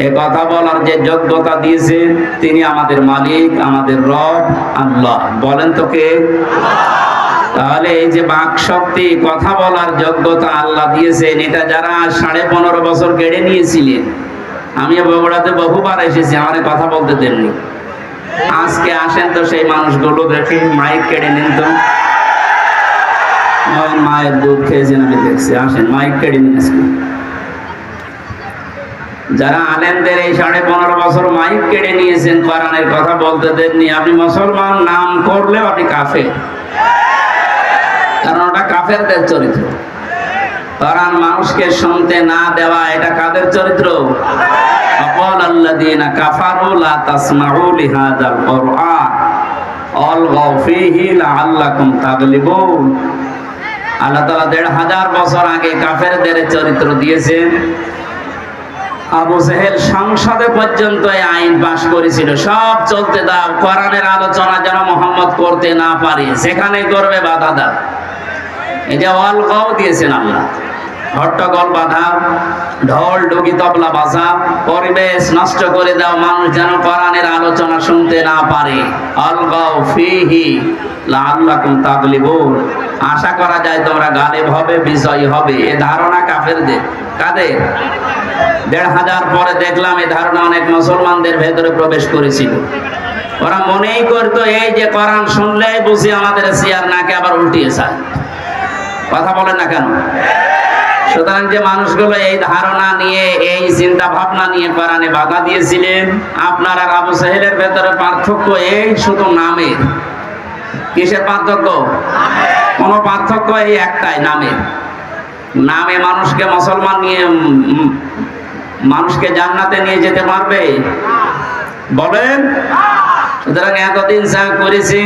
এ কথা বলার যে যোগ্যতা দিয়েছেন তিনি আমাদের মালিক, আমাদের রব আল্লাহ। বলেন তো কে? তাহলে এই যে বাক শক্তি, কথা বলার যোগ্যতা আল্লাহ দিয়েছেন, এটা যারা 15.5 বছর কেড়ে নিয়েছিলেন, আমি বগুড়াতে বহুবার এসেছি, আমার কথা বলতে দেননি। আজকে আসেন তো সেই মানুষগুলো দেখি, মাইক কেড়ে নিন তো। মায়ের দুধ খেয়েছেন আমি দেখছি, আসেন মাইক কেড়ে নিন। যারা আলেমদের এই 15.5 বছর মাইক কেড়ে নিয়েছেন, কোরআনের কথা বলতে দেননি, আপনি মুসলমান নাম করলেও আপনি কাফের, কারণ ওটা কাফেরদের চরিত্র। কোরআন মানুষকে শুনতে না দেওয়া, এটা কাদের চরিত্র? আল্লাযীনা কাফারু লা তাসমাউ লিহাযাল কুরআন আলগাউ ফীহি লাআল্লাকুম তাগলিবুন। আল্লাহ তাআলা 1500 বছর আগে কাফেরদের চরিত্র দিয়েছেন। আবু জেহেল সংসদে পর্যন্ত এই আইন পাশ করেছিল, সব চলতে দাও, কোরআনের আলোচনা যেন মুহাম্মদ করতে না পারে, যেখানে করবে বাধা দাও। এই যে আলগাও দিয়েছেন আল্লাহ, হট্টগোল বাধা, ঢোল ঢুকি তবলা বাজা, পরিবেশ নষ্ট করে দাও, মানুষ যেন কোরআনের আলোচনা শুনতে না পারে। আলগাউ ফীহি লাআল্লাকুম তাগলিবুন, আশা করা যায় তোমরা গালিব হবে, বিজয়ী হবে। এ ধারণা কাফেরদের। কাদের? 1500 পরে দেখলাম এই ধারণা অনেক মুসলমানদের ভেতরে প্রবেশ করেছিল। ওরা মনেই করতো এই যে কোরআন শুনলেই বুঝি আমাদের চেয়ার নাকে আবার উল্টিয়ে যায়। কথা বলেন না কেন? সুতরাং যে মানুষগুলো এই ধারণা নিয়ে, এই চিন্তা ভাবনা নিয়ে কোরআনে বাধা দিয়েছিলেন, আপনার আর আবু সাহেলের ভেতরে পার্থক্য এই শুধু নামের। কিসের পার্থক্য? কোনো পার্থক্য এই একটাই, নামের। নামে মানুষকে মুসলমান নিয়ে, মানুষকে জান্নাতে নিয়ে যেতে পারবে? বলেন। সুতরাং এতদিন যা করেছি,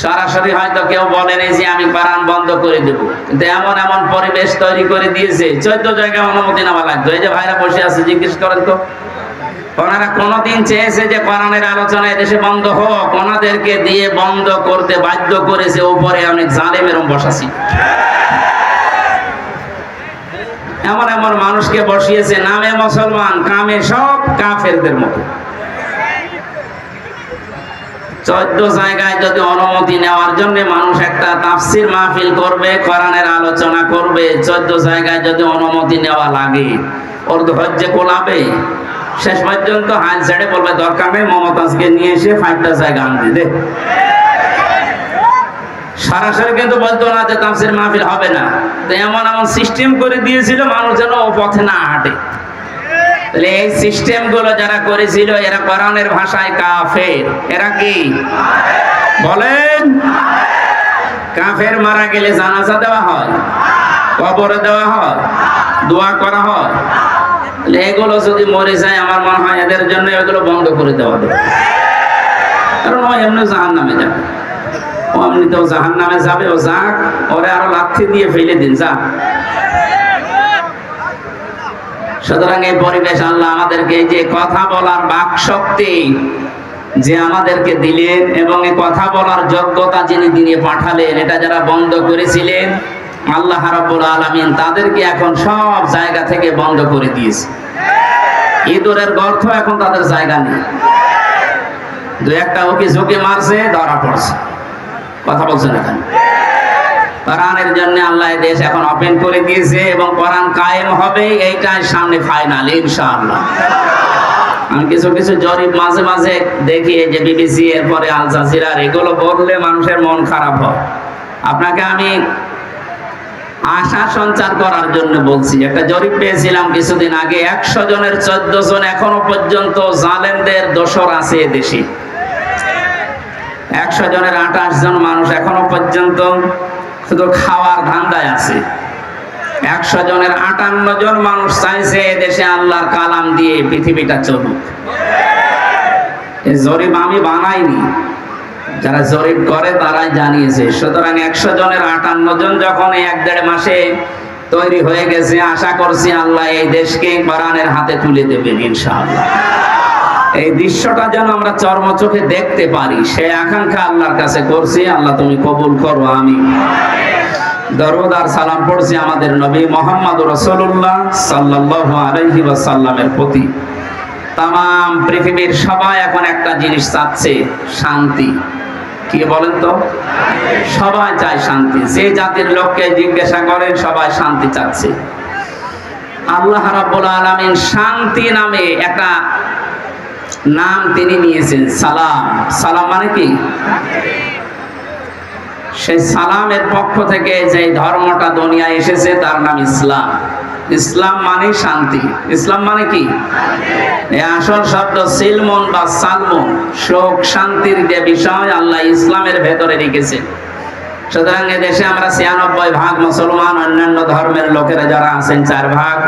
সরাসরি হয়তো কেউ বলেনি যে আমি কোরআন বন্ধ করে দেবো, কিন্তু এমন এমন পরিবেশ তৈরি করে দিয়েছে, 14 জায়গায় অনুমতি নেওয়া লাগতো। এই যে ভাইরা বসে আছে, জিজ্ঞেস করেন তো, ওনারা কোনদিন চেয়েছে যে কোরআনের আলোচনা এদেশে বন্ধ হোক? ওনাদেরকে দিয়ে বন্ধ করতে বাধ্য করেছে উপরে অনেক জালেম এরকম বসাছি। এমন এমন মানুষকে বসিয়েছে, নামে মুসলমান, কামে সব কাফেরদের মতো। 14 জায়গায় যদি অনুমতি নেওয়ার জন্য মানুষ একটা তাফসীর মাহফিল করবে, কোরআনের আলোচনা করবে, 14 জায়গায় যদি অনুমতি নেওয়া লাগে, ওর ধৈর্য কোলাবে? শেষ পর্যন্ত হাল ছেড়ে বলবে দরকার নেই, মমতাজকে নিয়ে এসে 5টা জায়গা আনতে দে। সরাসরি কিন্তু বলতো না যে তাফসীর মাহফিল হবে না। তো এমন এমন সিস্টেম করে দিয়েছিল মানুষ যেন ও পথে না হাঁটে। তাহলে এই সিস্টেম গুলো যারা করেছিল, এরা কোরআনের ভাষায় কাফের। এরা কি? বলেন। কাফের মারা গেলে জানাজা দেওয়া হয়, কবরে দেওয়া হয়, দোয়া করা হয়। এগুলো যদি মরে যায়, আমার মনে হয় এদের জন্য এগুলো বন্ধ করে দেওয়া হবে। কারণ ও এমনি জাহান্নামে যাবে, ও এমনিতেও জাহান্নামে যাবে। ও যাক, ওরে আরো লাথি দিয়ে ফেলে দিন, যা। সুতরাং এই পরিবেশ আল্লাহ আমাদেরকে যে কথা বলার বাক শক্তি যে আমাদেরকে দিলেন, এবং এই কথা বলার যোগ্যতা যিনি দিয়ে পাঠালেন, এটা যারা বন্ধ করেছিলেন, আল্লাহ রাব্বুল আলামিন তাদেরকে এখন সব জায়গা থেকে বন্ধ করে দিয়েছে। ইঁদুরের গর্ত এখন তাদের জায়গা নেই। 2-1টা ওকে ঝুঁকে মারছে, ধরা পড়ছে। কথা বলছেন এখানে? কোরআনের জন্য আল্লাহ দেশ এখন ওপেন করে দিয়েছে, এবং কোরআন কায়েম হবে, এইটাই সামনে ফাইনাল ইনশাআল্লাহ। আমি কিছু কিছু জরিপ মাঝে মাঝে দেখি, যে বিবিসি, এরপরে আল জাজিরা, এগুলো বললে মানুষের মন খারাপ হয়। আপনাকে আমি আশা সঞ্চার করার জন্য বলছি। একটা জরিপ পেয়েছিলাম কিছুদিন আগে, 100 জনের 14 জন এখনো পর্যন্ত জালেমদের দোসর আছে এদেশে। 100 জনের 28 জন মানুষ এখনো পর্যন্ত শুধু খাওয়ার ধান্দায় আছে। 100 জনের 58 জন মানুষ চাইছে এদেশে আল্লাহর কালাম দিয়ে পৃথিবীটা চলুক। এই জরিপ আমি বানাইনি, যারা জরিপ করে তারাই জানিয়েছে। সুতরাং 100 জনের 58 জন যখন 1-1.5 মাসে তৈরি হয়ে গেছে, আশা করছি আল্লাহ এই দেশকে কোরআনের হাতে তুলে দেবেন ইনশাআল্লাহ। এই দৃশ্যটা যেন আমরা চর্ম চোখে দেখতে পারি, সেই আকাঙ্ক্ষা আল্লাহর কাছে করছি। আল্লাহ তুমি কবুল করো, আমিন। দরুদ আর সালাম পড়ছি আমাদের নবী মুহাম্মদ রাসূলুল্লাহ সাল্লাল্লাহু আলাইহি ওয়াসাল্লামের প্রতি। তাম পৃথিবীর সবাই এখন একটা জিনিস চাচ্ছে, শান্তি। কি বলেন তো? সবাই চায় শান্তি। যে জাতির লোককে জিজ্ঞাসা করেন সবাই শান্তি চাচ্ছে। আল্লাহ রাব্বুল আলামিন শান্তি নামে একটা নাম তিনি নিয়েছেন, সালাম। সালাম মানে কি? সেই সালামের পক্ষ থেকে যে ধর্মটা দুনিয়ায় এসেছে তার নাম ইসলাম। ইসলাম মানে শান্তি। ইসলাম মানে কি? এই আসল শব্দ সিলমুন বা সালমুন, সুখ শান্তির যে বিষয় আল্লাহ ইসলামের ভেতরে রেখেছেন। সুতরাং এদেশে আমরা ৯৬ ভাগ মুসলমান, অন্যান্য ধর্মের লোকেরা যারা আছেন ৪ ভাগ।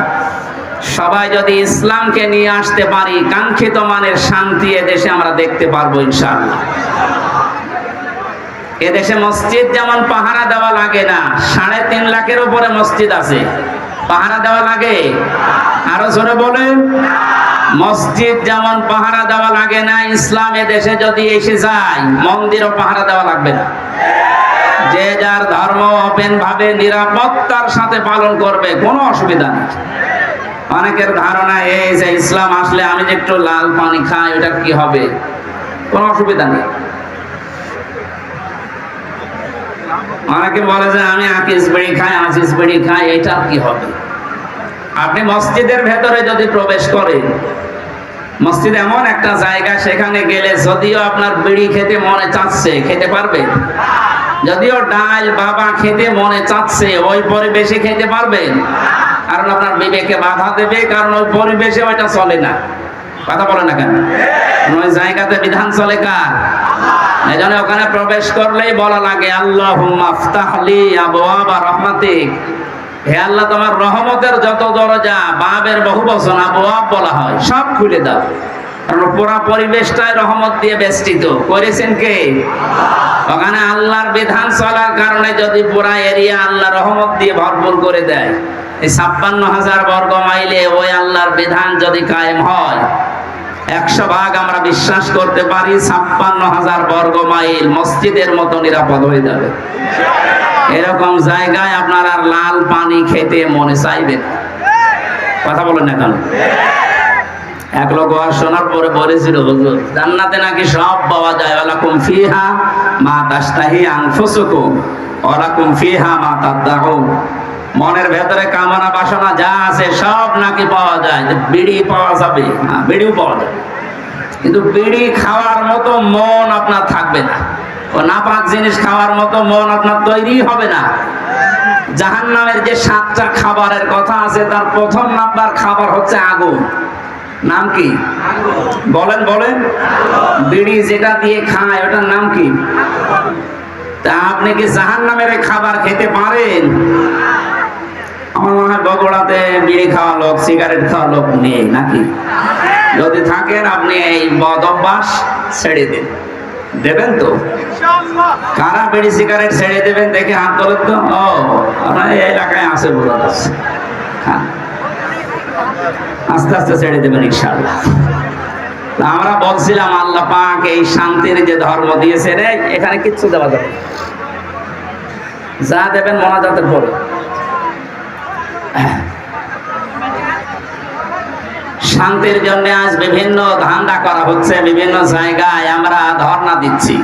সবাই যদি ইসলামকে নিয়ে আসতে পারি, কাঙ্ক্ষিত মানের শান্তি এদেশে আমরা দেখতে পারবো ইনশাআল্লাহ। এদেশে মসজিদ যেমন পাহারা দেওয়া লাগে না, ৩.৫ লাখের উপরে মসজিদ আছে, পাহারা দেওয়া লাগে? আরো জোরে বলেন। মসজিদ যেমন পাহারা দেওয়া লাগে না, ইসলাম এদেশে যদি এসে যায় মন্দিরও পাহারা দেওয়া লাগবে না। যে যার ধর্ম ওপেন ভাবে নিরাপত্তার সাথে পালন করবে, কোনো অসুবিধা নেই। অনেকের ধারণা এই যে ইসলাম আসলে আমি যে একটু লাল পানি খাই ওটা কি হবে, কোনো অসুবিধা নেই। অনেকে বলে যে আমি আকিস বিড়ি খাই, আজিজ বিড়ি খাই, এটা কি হবে? আপনি মসজিদের ভেতরে যদি প্রবেশ করেন, মসজিদ এমন একটা জায়গা, সেখানে গেলে যদিও আপনার বিড়ি খেতে মনে চাচ্ছে, খেতে পারবেন? যদিও ডাল বাবা খেতে মনে চাচ্ছে, ওই পরিবেশে খেতে পারবেন? কারণ আপনার বিবেকে বাধা দেবে, কারণ ওই পরিবেশে ওইটা চলে না। কথা বলে না কেন? ওই জায়গাতে বিধান চলে কার? এজন্য ওখানে প্রবেশ করলেই বলা লাগে আল্লাহুম্মা আফতাহলি আবওয়াবা রাহমাতিক, হে আল্লাহ তোমার রহমতের যত দরজা, বাবের বহুবচন আবওয়াব বলা হয়, সব খুলে দাও। কারণ পুরো পরিবেশটাই রহমত দিয়ে বেষ্টিত। করেছেন কে? ওখানে আল্লাহর বিধান চলার কারণে যদি পুরা এরিয়া আল্লাহ রহমত দিয়ে ভরপুর করে দেয়, এই ৫৬,০০০ বর্গ মাইলে ওই আল্লাহর বিধান যদি কায়েম হয়, ১০০ ভাগ আমরা বিশ্বাস করতে পারি ৫৬,০০০ বর্গ মাইল মসজিদের মতো নিরাপদ হয়ে যাবে। এরকম জায়গায় আপনার আর লাল পানি খেতে মনে চাইবে না। কথা বলেন না কেন? এক লোক শোনার পরে বলেছিল, হুজুর জান্নাতে নাকি সব পাওয়া যায়, ওয়ালাকুম ফিহা মা তাশতাহি আনফুসুকুম ওয়ালাকুম ফিহা মা তাদদাউন। মনের ভেতরে কামনা বাসনা যা আছে সব নাকি পাওয়া যায়। বিড়ি পাওয়া যাবে, হ্যাঁ বিড়িও পাওয়া যাবে, কিন্তু বিড়ি খাওয়ার মতো মন আপনার থাকবে না। ও নাপাক জিনিস খাওয়ার মতো মন আপনার তৈরি হবে না। জাহান্নামের যে ৭টা খাবারের কথা আছে, তার প্রথম নাম্বার খাবার হচ্ছে আগুন। নাম কি? বলেন বলেন। বিড়ি যেটা দিয়ে খায় ওটার নাম কি? তা আপনি কি জাহান্নামের খাবার খেতে পারেন? আমার মনে হয় বগুড়াতে বিড়ি খাওয়া লোক, সিগারেট খাওয়া লোক নেই নাকি? যদি থাকেন আপনি এই বদ অভ্যাস ছেড়ে দিন। দেবেন তো? কারা বিড়ি সিগারেট ছেড়ে দেবেন দেখে হাত তোলেন তো। ও আপনার এই এলাকায় আছে, বোঝা যাচ্ছে। হ্যাঁ, আস্তে আস্তে ছেড়ে দেবেন ইনশাআল্লাহ। আমরা বলছিলাম আল্লাহ পাক এই শান্তির যে ধর্ম দিয়েছেন, এখানে কিচ্ছু দেওয়া যাবে না। যা দেবেন মোনাজাতের পরে। শান্তির জন্য আজ বিভিন্ন ধান্দা করা হচ্ছে, বিভিন্ন জায়গায় আমরা ধর্ণা দিচ্ছি।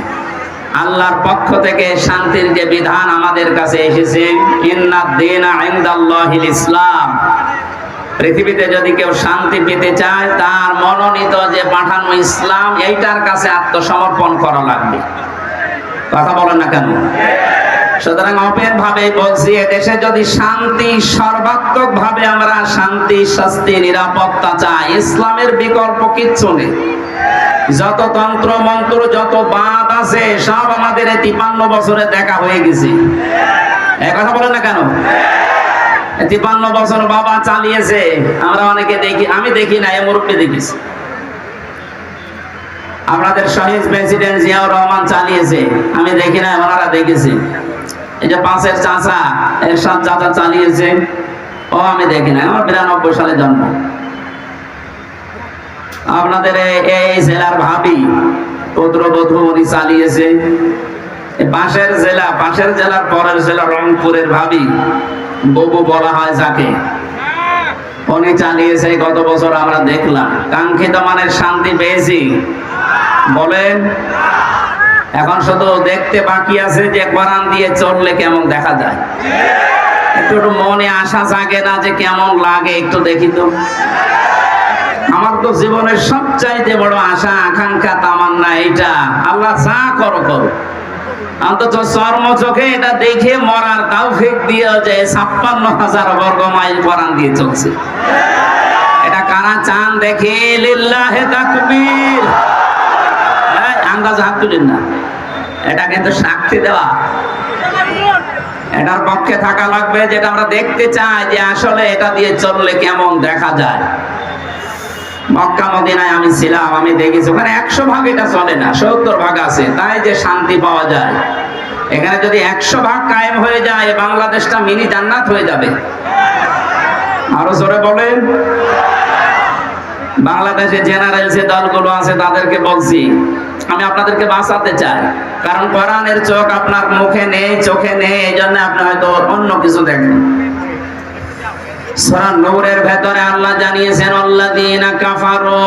আল্লাহর পক্ষ থেকে শান্তির যে বিধান আমাদের কাছে এসেছে, ইন্নাদ দীনা ইনদাল্লাহিল ইসলাম। পৃথিবীতে যদি কেউ শান্তি পেতে চায়, তার মনোনীত যে পাঠানো ইসলাম, এইটার কাছে আত্মসমর্পণ করা লাগবে। কথা বলেন না কেন? সুতরাং ওপেন ভাবে বলছি, এদেশে যদি শান্তি, সর্বাত্মক ভাবে আমরা শান্তি, শাস্তি, নিরাপত্তা চাই, ইসলামের বিকল্প কিচ্ছু নেই। যত তন্ত্র মন্ত্র, যত বাদ আছে, সব আমাদের ৫৩ বছরে দেখা হয়ে গেছে। এই কথা বলেন না কেন? ৫৩ বছর বাবা চালিয়েছে, আমরা অনেকে দেখি, আমি দেখি না, এ মুরব্বী দেখিস। আপনাদের শহীদ প্রেসিডেন্ট জিয়াউর রহমান চালিয়েছে, আমি দেখি না, ওনারা দেখেছে। এই যে পাশের চাচা, এরশাদ চাচা চালিয়েছে, ও আমি দেখি না, আমার ৯২ সালে জন্ম। আপনাদের এই জেলার ভাবি, পুত্রবধূ, উনি চালিয়েছে। পাশের জেলার পরের জেলা রংপুরের ভাবি, ববু বলা হয় যাকে, উনি চালিয়েছে গত বছর আমরা দেখলাম। কাঙ্ক্ষিত মানের শান্তি পেয়েছি বলেন? এখন শুধু দেখতে বাকি আছে যে কোরআন দিয়ে চললে কেমন দেখা যায়। একটু মনে আশা জাগে না যে কেমন লাগে? একটু দেখি তো। আমার তো জীবনের সবচাইতে বড় আশা আকাঙ্ক্ষা তামান্না এটা, আল্লাহ যা করো করো, অন্তত চর্ম চোখে এটা দেখে মরার তৌফিক দিয়ে যে ৫৬,০০০ বর্গ মাইল কোরআন দিয়ে চলছে। এটা কারা চান দেখে? লিল্লাহে তাকবীর। আন্দাজ হাত তুলেন না, এটা কিন্তু সাক্ষী দেওয়া। এটার পক্ষে থাকা লাগবে, যেটা আমরা দেখতে চাই যে আসলে এটা দিয়ে চললে কেমন দেখা যায়। মক্কা মদিনায় আমি ছিলাম, আমি দেখেছি ওখানে ১০০ ভাগ এটা চলে না, ৭০ ভাগ আছে, তাই যে শান্তি পাওয়া যায়। এখানে যদি ১০০ ভাগ কায়েম হয়ে যায়, বাংলাদেশটা মিনি জান্নাত হয়ে যাবে। আরো জোরে বলেন। বাংলাদেশে জেনারেল যে দলগুলো আছে তাদেরকে বলছি, আমি আপনাদেরকে বাঁচাতে চাই, কারণ কোরআনের চোখ আপনার মুখে নেই, চোখে নেই, এই জন্য আপনি হয়তো অন্য কিছু দেখেন। সূরা নূরের ভেতরে আল্লাহ জানিয়েছেন, আল্লাযীনা কাফারু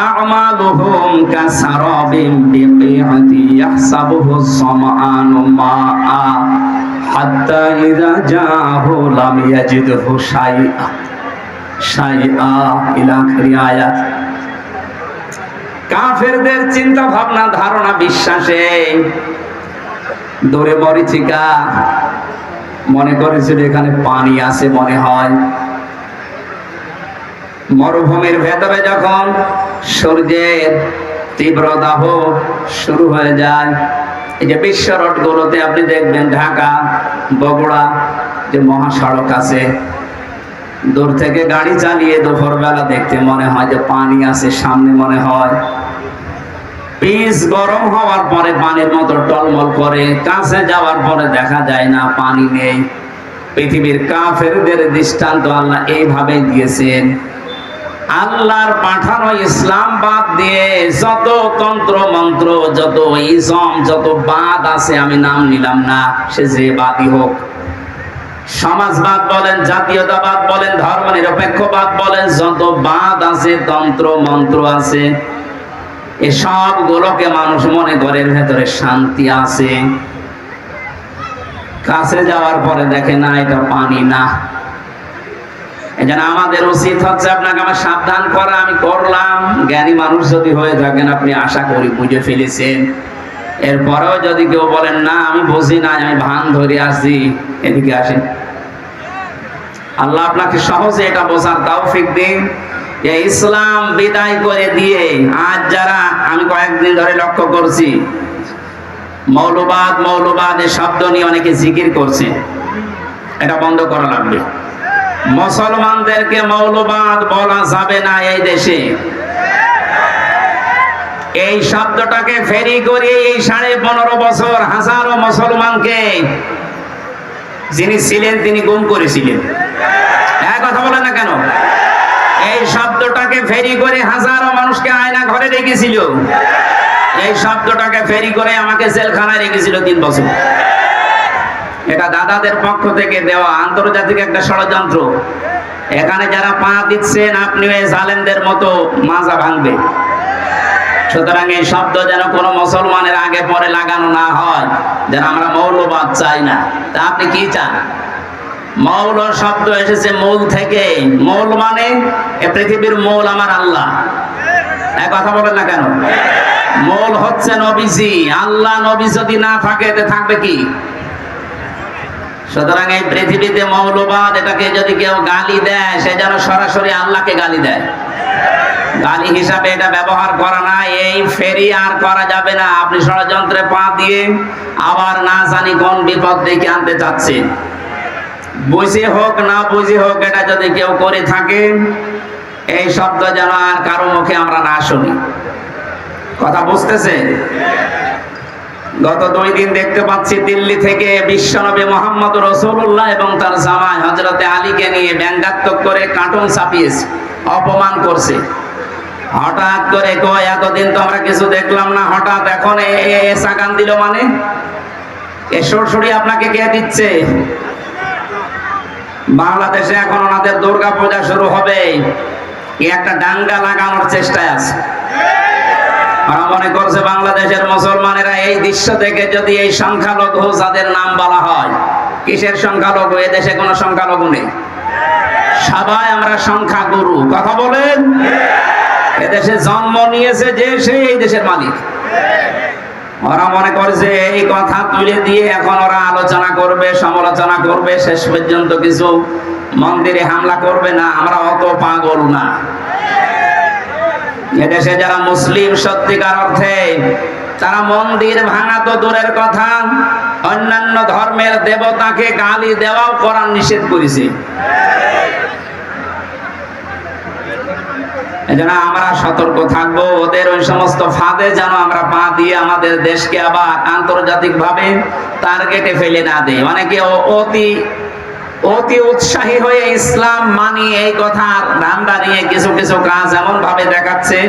আ'মালুহুম কাসারাবিন বিকিআতি ইয়াহসাবুহু সামআনু মাআ হাত্তা ইযা জাআহু লাম ইয়াজিদহু শাইআ ইলা আখির আয়াত। কাফেরদের চিন্তা ভাবনা, ধারণা, বিশ্বাসে দূরে মরিচিকা মনে করেছিল এখানে পানি আছে মনে হয়। মরুভূমির ভেতরে যখন সূর্যের তীব্র দাহ শুরু হয়ে যায়, এই যে বিশ্ব রোড গুলোতে আপনি দেখবেন, ঢাকা বগুড়া যে মহাসড়ক আছে, দূর থেকে গাড়ি চালিয়ে দুপুরবেলা দেখতে মনে হয় যে পানি আছে সামনে, মনে হয় পিচ গরম হওয়ার পরে পানির মতো টলমল করে, কাছে যাওয়ার পরে দেখা যায় না পানি নেই। পৃথিবীর কাফেরদের দৃষ্টান্ত আল্লাহ এইভাবে দিয়েছেন। আল্লাহর পাঠানো ইসলাম বাদ দিয়ে যত তন্ত্র মন্ত্র, যত ইজম, যত বাদ আছে, আমি নাম নিলাম না, সে যে বাদই হোক, সমাজবাদ বলেন, জাতীয়তাবাদ বলেন, ধর্ম নিরপেক্ষবাদ বলেন, যত বাদ আছে, তন্ত্র মন্ত্র আছে, এসব গুলোকে মানুষ মনে করে ভেতরে শান্তি আছে। কাছে যাওয়ার পরে দেখে না এটা পানি না। এজন্য আমাদের উচিত হচ্ছে আপনাকে আমার সাবধান করা। আমি করলাম, জ্ঞানী মানুষ যদি হয়ে থাকেন আপনি আশা করি বুঝে ফেলেছেন। এরপরেও যদি কেউ বলেন না আমি বুঝি না, আমি ভান ধরে আসি, এদিকে আসেন। আল্লাহ আপনাকে সহজে এটা বোঝার তৌফিক দিন। ইসলাম বিদায় করে দিয়ে আজ যারা, আমি কয়েকদিন ধরে লক্ষ্য করছি, মৌলবাদ এই শব্দ নিয়ে অনেকে জিকির করছে, এটা বন্ধ করা লাগবে। মুসলমানদেরকে মৌলবাদ বলা যাবে না এই দেশে। এই শব্দটাকে ফেরি করে এই 15.5 বছর হাজারো মুসলমানকে যিনি ছিলেন তিনি গুম করেছিলেন। এক কথা বলেন না কেন? এই শব্দটাকে ফেরি করে হাজারো মানুষকে আয়না ঘরে রেখেছিল। এই শব্দটাকে ফেরি করে আমাকে জেলখানায় রেখেছিল 3 বছর। এটা দাদাদের পক্ষ থেকে দেওয়া আন্তর্জাতিক একটা ষড়যন্ত্র। এখানে যারা পা দিচ্ছেন আপনি এই জালেমদের মতো মাজা ভাঙবে। সুতরাং এই শব্দ যেন কোনো মুসলমানের আগে পরে লাগানো না হয়, যেন আমরা মৌলবাদ চাই না। তা আপনি কি চান? মৌল শব্দ এসেছে মূল থেকে। মূল মানে এ পৃথিবীর মূল আমার আল্লাহ। এক কথা বলেন না কেন? মূল হচ্ছে নবীজি। আল্লাহ নবী যদি না থাকে এতে থাকবে কি? সুতরাং এই পৃথিবীতে মৌলবাদ, এটাকে যদি কেউ গালি দেয় সে যেন সরাসরি আল্লাহকে গালি দেয়। গালি হিসাবে এটা ব্যবহার করা না। এই ফেরি আর করা যাবে না। আপনি ষড়যন্ত্রে পা দিয়ে আবার না জানি কোন বিপদ ডেকে আনতে চাচ্ছেন। বুঝে হোক না বুঝে হোক, এটা যদি কেউ করে থাকে, এই শব্দ যেন আর কারো মুখে আমরা না শুনি। কথা বুঝতেছে? গত 2 দিন দেখতে পাচ্ছি দিল্লি থেকে বিশ্বনবী মুহাম্মদ রাসূলুল্লাহ এবং তার জামাই হযরতে আলীকে নিয়ে ব্যঙ্গাত্মক করে কার্টুন ছাপিয়েছে, অপমান করছে। হঠাৎ করে কয় এতদিন তো আমরা কিছু দেখলাম না, হঠাৎ এখন এসা গান দিল, মানে এ সরসরি আপনাকে কে দিচ্ছে? বাংলাদেশে এখন ওনাদের দুর্গা পূজা শুরু হবে, একটা দাঙ্গা লাগানোর চেষ্টায় আছে। ওরা মনে করছে বাংলাদেশের মুসলমানেরা এই দৃশ্য থেকে যদি এই সংখ্যালঘু যাদের নাম বলা হয়, কিসের সংখ্যালঘু? এদেশে কোনো সংখ্যালঘু নেই, সবাই আমরা সংখ্যাগুরু। কথা বলেন, এদেশে জন্ম নিয়েছে যে সে এই দেশের মালিক। ওরা মনে করছে এই কথা তুলে দিয়ে এখন ওরা আলোচনা করবে, সমালোচনা করবে, শেষ পর্যন্ত কিছু মন্দিরে হামলা করবে না। আমরা অত পাগল না। এদেশে যারা মুসলিম সত্যিকার অর্থে, তারা মন্দির ভাঙা তো দূরের কথা, অন্যান্য ধর্মের দেবতাকে গালি দেওয়াও কোরআন নিষেধ করেছে। এজন্য আমরা সতর্ক থাকবো, ওদের ওই সমস্ত ফাঁদে যেন আমরা পা দিয়ে আমাদের দেশকে আবার আন্তর্জাতিক ভাবে টার্গেটে ফেলে না দেয়। অনেকে অতি উৎসাহী হয়ে ইসলাম মানি এই কথা ধান্দা নিয়ে কিছু কিছু কাজ এমন ভাবে দেখাচ্ছে,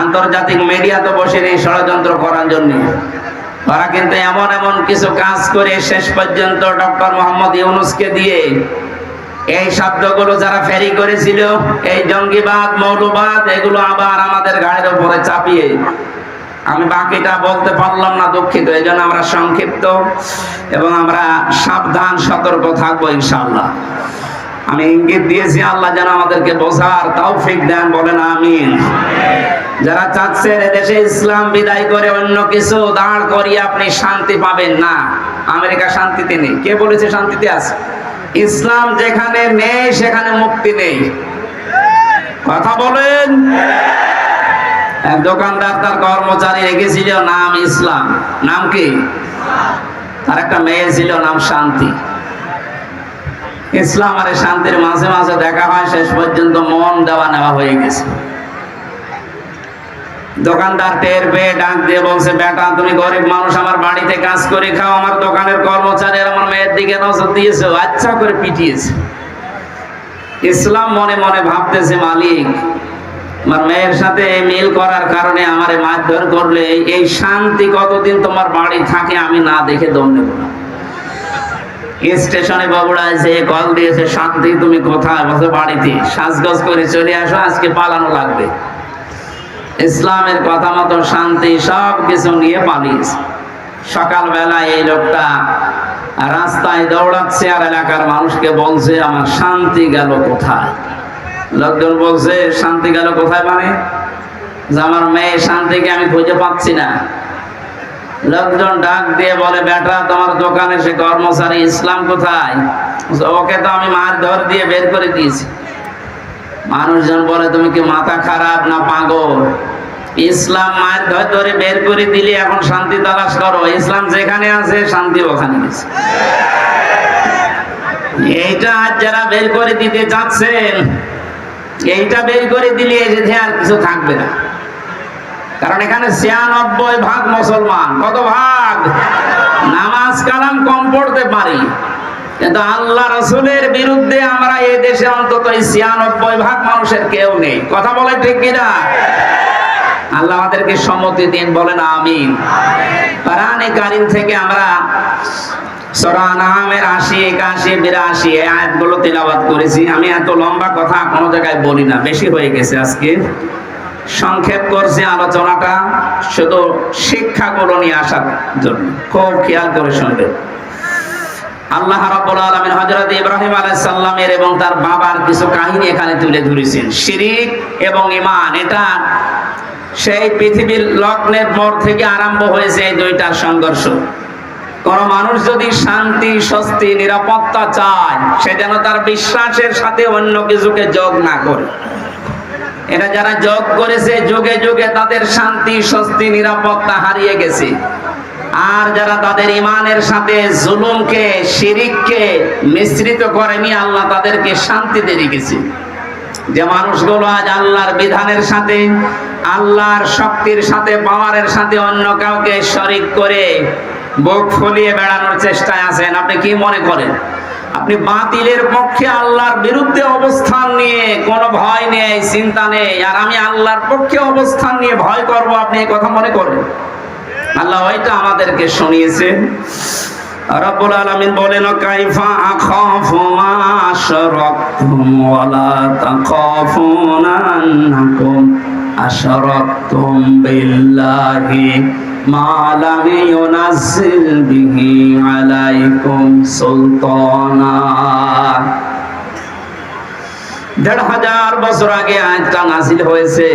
আন্তর্জাতিক মিডিয়া তো বসে নেই ষড়যন্ত্র করার জন্য। ওরা কিন্তু এমন এমন কিছু কাজ করে শেষ পর্যন্ত ডক্টর মোহাম্মদ ইউনূসকে দিয়ে এই শব্দগুলো যারা ফেরি করেছিল, এই জঙ্গিবাদ, মৌলবাদ, এগুলো আবার আমাদের গাড়ির উপরে চাপিয়ে, আমি বাকিটা বলতে পারলাম না, দুঃখিত। এই জন্য আমরা সংক্ষিপ্ত এবং আমরা সাবধান সতর্ক থাকবো ইনশাআল্লাহ। আমি ইঙ্গিত দিয়েছি, আল্লাহ যেন আমাদেরকে বোঝার তৌফিক দেন, বলেন আমিন। যারা চাচ্ছেন এদেশে ইসলাম বিদায় করে অন্য কিছু দাঁড় করিয়ে আপনি শান্তি পাবেন না, আমেরিকা শান্তিতে নেই। কে বলেছে শান্তিতে আছে? ইসলাম যেখানে নেই সেখানে মুক্তি নেই। কথা বলেন। এক দোকানদার তার কর্মচারী রেখেছিল নাম ইসলাম। নাম কি? তার একটা মেয়ে ছিল নাম শান্তি। ইসলাম আর শান্তির মাঝে মাঝে দেখা হয়, শেষ পর্যন্ত মন দেওয়া নেওয়া হয়ে গেছে। দোকানদার টের পেয়ে ডাক দিয়ে বলছে, বেটা তুমি গরিব মানুষ, আমার বাড়িতে কাজ করে খাও, আমার দোকানের কর্মচারী আমার মেয়ের দিকে নজর দিয়েছে, আচ্ছা করে পিটিয়েছে। ইসলাম মনে মনে ভাবতেছে, মালিক আমার মেয়ের সাথে মিল করার কারণে আমারে মারধর করলে, এই শান্তি কতদিন তোমার বাড়ি থাকে আমি না দেখে দম নেব না। স্টেশনে বাবুড়া এসে কল দিয়েছে, শান্তি তুমি কোথায়? বলছে বাড়িতে। সাজগোজ করে চলে আসো, আজকে পালানো লাগবে। ইসলামের কথা মতো শান্তি সব কিছু নিয়ে পালিয়েছে। সকালবেলা এই লোকটা রাস্তায় দৌড়াচ্ছে আর এলাকার মানুষকে বলছে, আমার শান্তি গেল কোথায়? লোকজন বলছে, শান্তি গেল কোথায় মানে? যে আমার মেয়ে শান্তিকে আমি খুঁজে পাচ্ছি না। লোকজন ডাক দিয়ে বলে, বেটা তোমার দোকানে সে কর্মচারী ইসলাম কোথায়? ওকে তো আমি মারধর দিয়ে বের করে দিয়েছি। মানুষজন বলে, তুমি কি মাথা খারাপ না পাগল? ইসলাম মারধর ধরে বের করে দিলে এখন শান্তি তালাশ করো? ইসলাম যেখানে আছে শান্তি ওখানে গেছে। এইটা আজ যারা বের করে দিতে চাচ্ছেন, এইটা বের করে দিলে এসে আর কিছু থাকবে না। কারণ এখানে ৯৬% মুসলমান। কত ভাগ? নামাজ কালাম কম পড়তে পারি, কিন্তু আল্লাহ রাসূলের বিরুদ্ধে আমরা এই দেশে অন্তত ৯৬% মানুষের কেউ নেই। কথা বলে ঠিক কিনা? আল্লাহ আমাদেরকে সম্মতি দিন, বলেন আমিন। কোরআনে কারীম থেকে আমরা সূরা আনআমের ৮০, ৮১, ৮২ এই আয়াতগুলো তেলাওয়াত করেছি। আমি এত লম্বা কথা কোনো জায়গায় বলি না, বেশি হয়ে গেছে আজকে। সংক্ষেপ করছি আলোচনাটা, শুধু শিক্ষাগুলো নিয়ে আসার জন্য। খুব খেয়াল করে শুনবেন। আল্লাহ রাব্বুল আলামিন হযরত ইব্রাহিম আলাইহিস সালামের এবং তার বাবার কিছু কাহিনী এখানে তুলে ধরেছেন। শিরক এবং ঈমান, এটা সেই পৃথিবীর লগ্নের পর থেকে আরম্ভ হয়েছে এই দুইটার সংঘর্ষ। কোন মানুষ যদি শান্তি, স্বস্তি, নিরাপত্তা চায়, সে যেন তার বিশ্বাসের সাথে অন্য কিছুকে যোগ না করে। এটা যারা যোগ করেছে, যুগে যুগে তাদের শান্তি, স্বস্তি, নিরাপত্তা হারিয়ে গেছে। আর যারা তাদের ঈমানের সাথে জুলুমকে, শিরককে মিশ্রিত করেনি, আল্লাহ তাদেরকে শান্তিতে রেখেছে। যে মানুষগুলো আজ আল্লাহর বিধানের সাথে, আল্লাহর শক্তির সাথে, পাওয়ারের সাথে অন্য কাউকে শরীক করে বুক ফুলিয়ে বেড়ানোর চেষ্টায় আছেন, আপনি কি মনে করেন? আপনি বাতিলের পক্ষে, আল্লাহর বিরুদ্ধে অবস্থান নিয়ে কোনো ভয় নেই, চিন্তা নেই, আর আমি আল্লাহর পক্ষে অবস্থান নিয়ে ভয় করব, আপনি এই কথা মনে করেন? আল্লাহ ওইটা আমাদেরকে শুনিয়েছেন। রব্বুল আলামিন বলেন কাইফা আখাফু মা আশরাকতুম ওয়া লা তাখাফুনা আন্নাকুম আশরাকতুম বিল্লাহি মা লাম ইউনাজ্জিল বিহি আলাইকুম সুলতানা। ১৫০০ বছর আগে আয়াতটা নাযিল হয়েছে।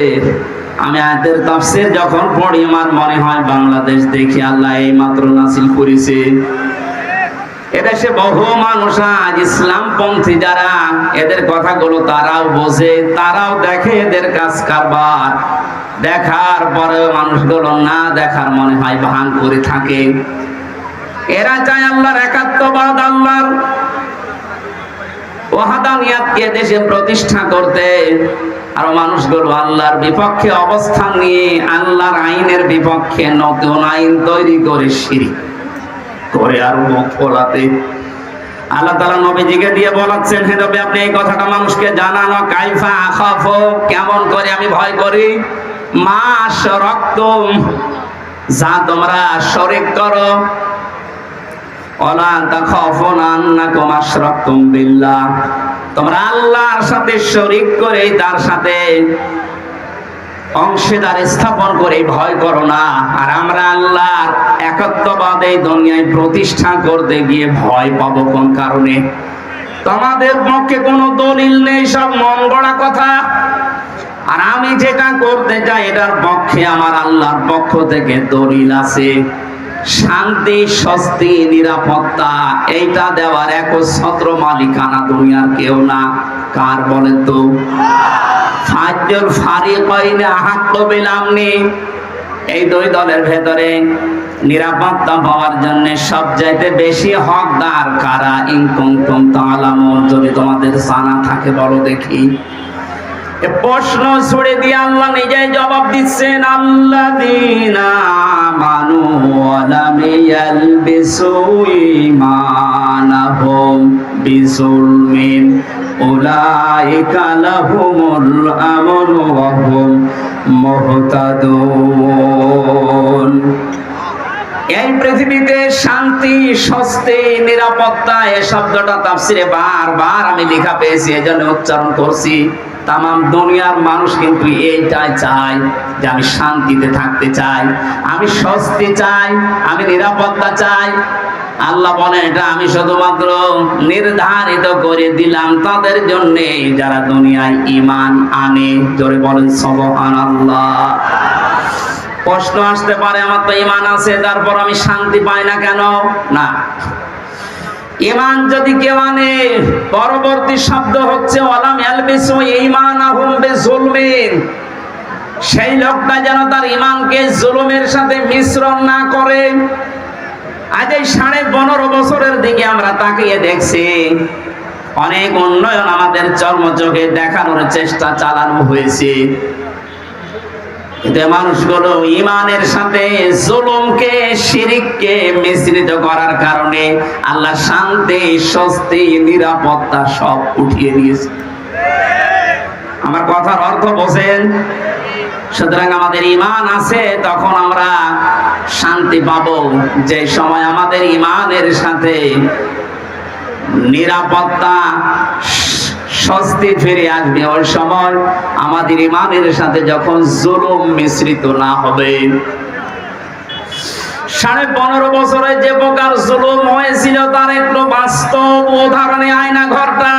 আমি আয়াতের তাফসীর যখন পড়ি আমার মনে হয় বাংলাদেশ দেখি আল্লাহ এই মাত্র নাযিল করেছে। এদেশে বহু মানুষ আজ ইসলামপন্থী যারা, এদের কথাগুলো তারাও বোঝে, তারাও দেখে এদের কাজ কারবার, দেখার পরেও মানুষগুলো না দেখার মনে হয় ভান করে থাকে। এরা চায় আল্লাহর একাত্মবাদ, আল্লাহর ওয়াহদানিয়াতকে দেশে প্রতিষ্ঠা করতে, আর মানুষগুলো আল্লাহর বিপক্ষে অবস্থান নিয়ে আল্লাহর আইনের বিপক্ষে নতুন আইন তৈরি করে শিরক করে আর মুখ ফোলাতে। আল্লাহ তাআলা নবীজিকে দিয়ে বলাচ্ছেন, হে নবী আপনি এই কথাটা মানুষকে জানানো, কাইফা আখাফু কেমন করে আমি ভয় করি, মা আশরাকতুম যা তোমরা শরীক করো, ওয়ালা তাখাফুনা আন্নাকুম আশরাকতুম বিল্লাহ তোমরা আল্লাহর সাথে শরীক করে তার সাথে অংশীদার স্থাপন করে ভয় করো না। আর আমরা আল্লাহর একত্ববাদ এই দুনিয়ায় প্রতিষ্ঠা করতে গিয়ে ভয় পাবো কোন কারণে? তোমাদের পক্ষে কোনো দলিল নেই, সব মন গড়া কথা। আর আমি যেটা করতে চাই এটার পক্ষে আমার আল্লাহর পক্ষ থেকে দলিল আছে। শান্তি, স্বস্তি, নিরাপত্তা এইটা দেওয়ার একচ্ছত্র মালিকানা দুনিয়ার কেউ না। কার বলেন তো? ফাজ্জুল ফারিকাইনে আহাক্কু বিল আমনি, এই দুই দলের ভেতরে নিরাপত্তা পাওয়ার জন্য সবচাইতে বেশি হকদার কারা? ইন কুনতুম তা'লামুন, যদি তোমাদের জানা থাকে বলো দেখি। প্রশ্ন ছুড়ে দিয়ে আল্লাহ নিজেই জবাব দিচ্ছেন, আল্লাযীনা আমানু ওয়া লাম ইয়ালবিসু ঈমানাহুম বিযুলমিন উলাইকা লাহুমুল আমনু ওয়া হুম মুহতাদুন। এই পৃথিবীতে শান্তি, স্বস্তি, নিরাপত্তা এই শব্দটা তাফসিরে বারবার আমি লেখা পেয়েছি, এজন্য উচ্চারণ করছি। তামাম দুনিয়ার মানুষ কিন্তু এইটাই চায় যে আমি শান্তিতে থাকতে চাই, আমি স্বস্তি চাই, আমি নিরাপত্তা চাই। আল্লাহ বলেন এটা আমি শুধুমাত্র নির্ধারিত করে দিলাম তাদের জন্য যারা দুনিয়ায় ঈমান আনে। জোরে বলেন সুবহানাল্লাহ। প্রশ্ন আসতে পারে আমার তো ঈমান আছে তারপর আমি শান্তি পাই না কেন? না, ঈমান যদি কেউ আনে, পরবর্তী শব্দ হচ্ছে ওয়ালাম ইয়ালবিসু ঈমানাহুম বিযুলমিন, সেই লোকটা যেন তার ঈমানকে জুলুমের সাথে মিশ্রণ না করে। আজ এই 15.5 বছরের দিকে আমরা তাকিয়ে দেখছি, অনেক উন্নয়ন আমাদের চর্মচোখে দেখানোর চেষ্টা চালানো হয়েছে, কিন্তু মানুষগুলো ঈমানের সাথে জুলুমকে, শিরককে মিশ্রিত করার কারণে আল্লাহ শান্তি, স্বস্তি, নিরাপত্তা সব উঠিয়ে দিয়েছে। আমার কথার অর্থ বোঝেন? সুতরাং আমাদের ঈমান আছে তখন আমরা শান্তি পাবো, যে সময় আমাদের ঈমানের সাথে নিরাপত্তা, স্বস্তি ফিরে আসবে, ওই সময় আমাদের ঈমানের সাথে যখন জুলুম মিশ্রিত না হবে। 15.5 বছরে যে প্রকার জুলুম হয়েছিল তার একটু বাস্তব উদাহরণে আয়না ঘরটা।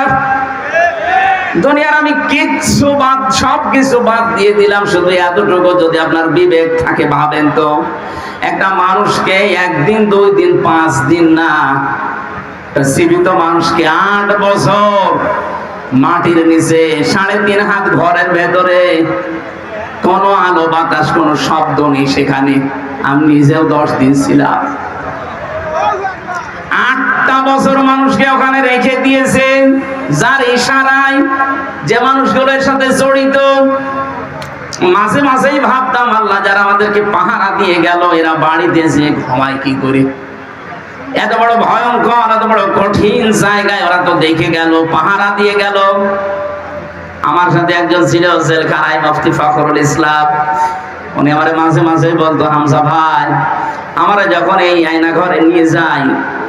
দুনিয়ার আমি কিচ্ছু বাদ, সবকিছু বাদ দিয়ে দিলাম, শুধু এতটুকু যদি আপনার বিবেক থাকে ভাবেন তো, একটা মানুষকে 1 দিন 2 দিন 5 দিন না, জীবিত মানুষকে 8 বছর মাটির নিচে 3.5 হাত ঘরের ভেতরে, কোনো আলো বাতাস, কোনো শব্দ নেই সেখানে। আমি নিজেও 10 দিন ছিলাম। 8টা বছর মানুষকে ওখানে রেখে দিয়েছেন, যার ইশারায় যে মানুষগুলোর সাথে জড়িত। মাঝে মাঝেই ভাবতাম আল্লাহ যারা আমাদেরকে পাহারা দিয়ে গেল এরা বাড়িতে যে ঘুমায় কি করে? এত বড় ভয়ঙ্কর, এত বড় কঠিন জায়গায় ওরা তো দেখে গেল, পাহারা দিয়ে গেল। আমার সাথে একজন ছিল জেলখানায়, মুফতি ফখরুল ইসলাম। উনি আমারে মাঝে মাঝে বলতো, হামজা ভাই, আমরা যখন এই আয়না ঘরে নিয়ে যাই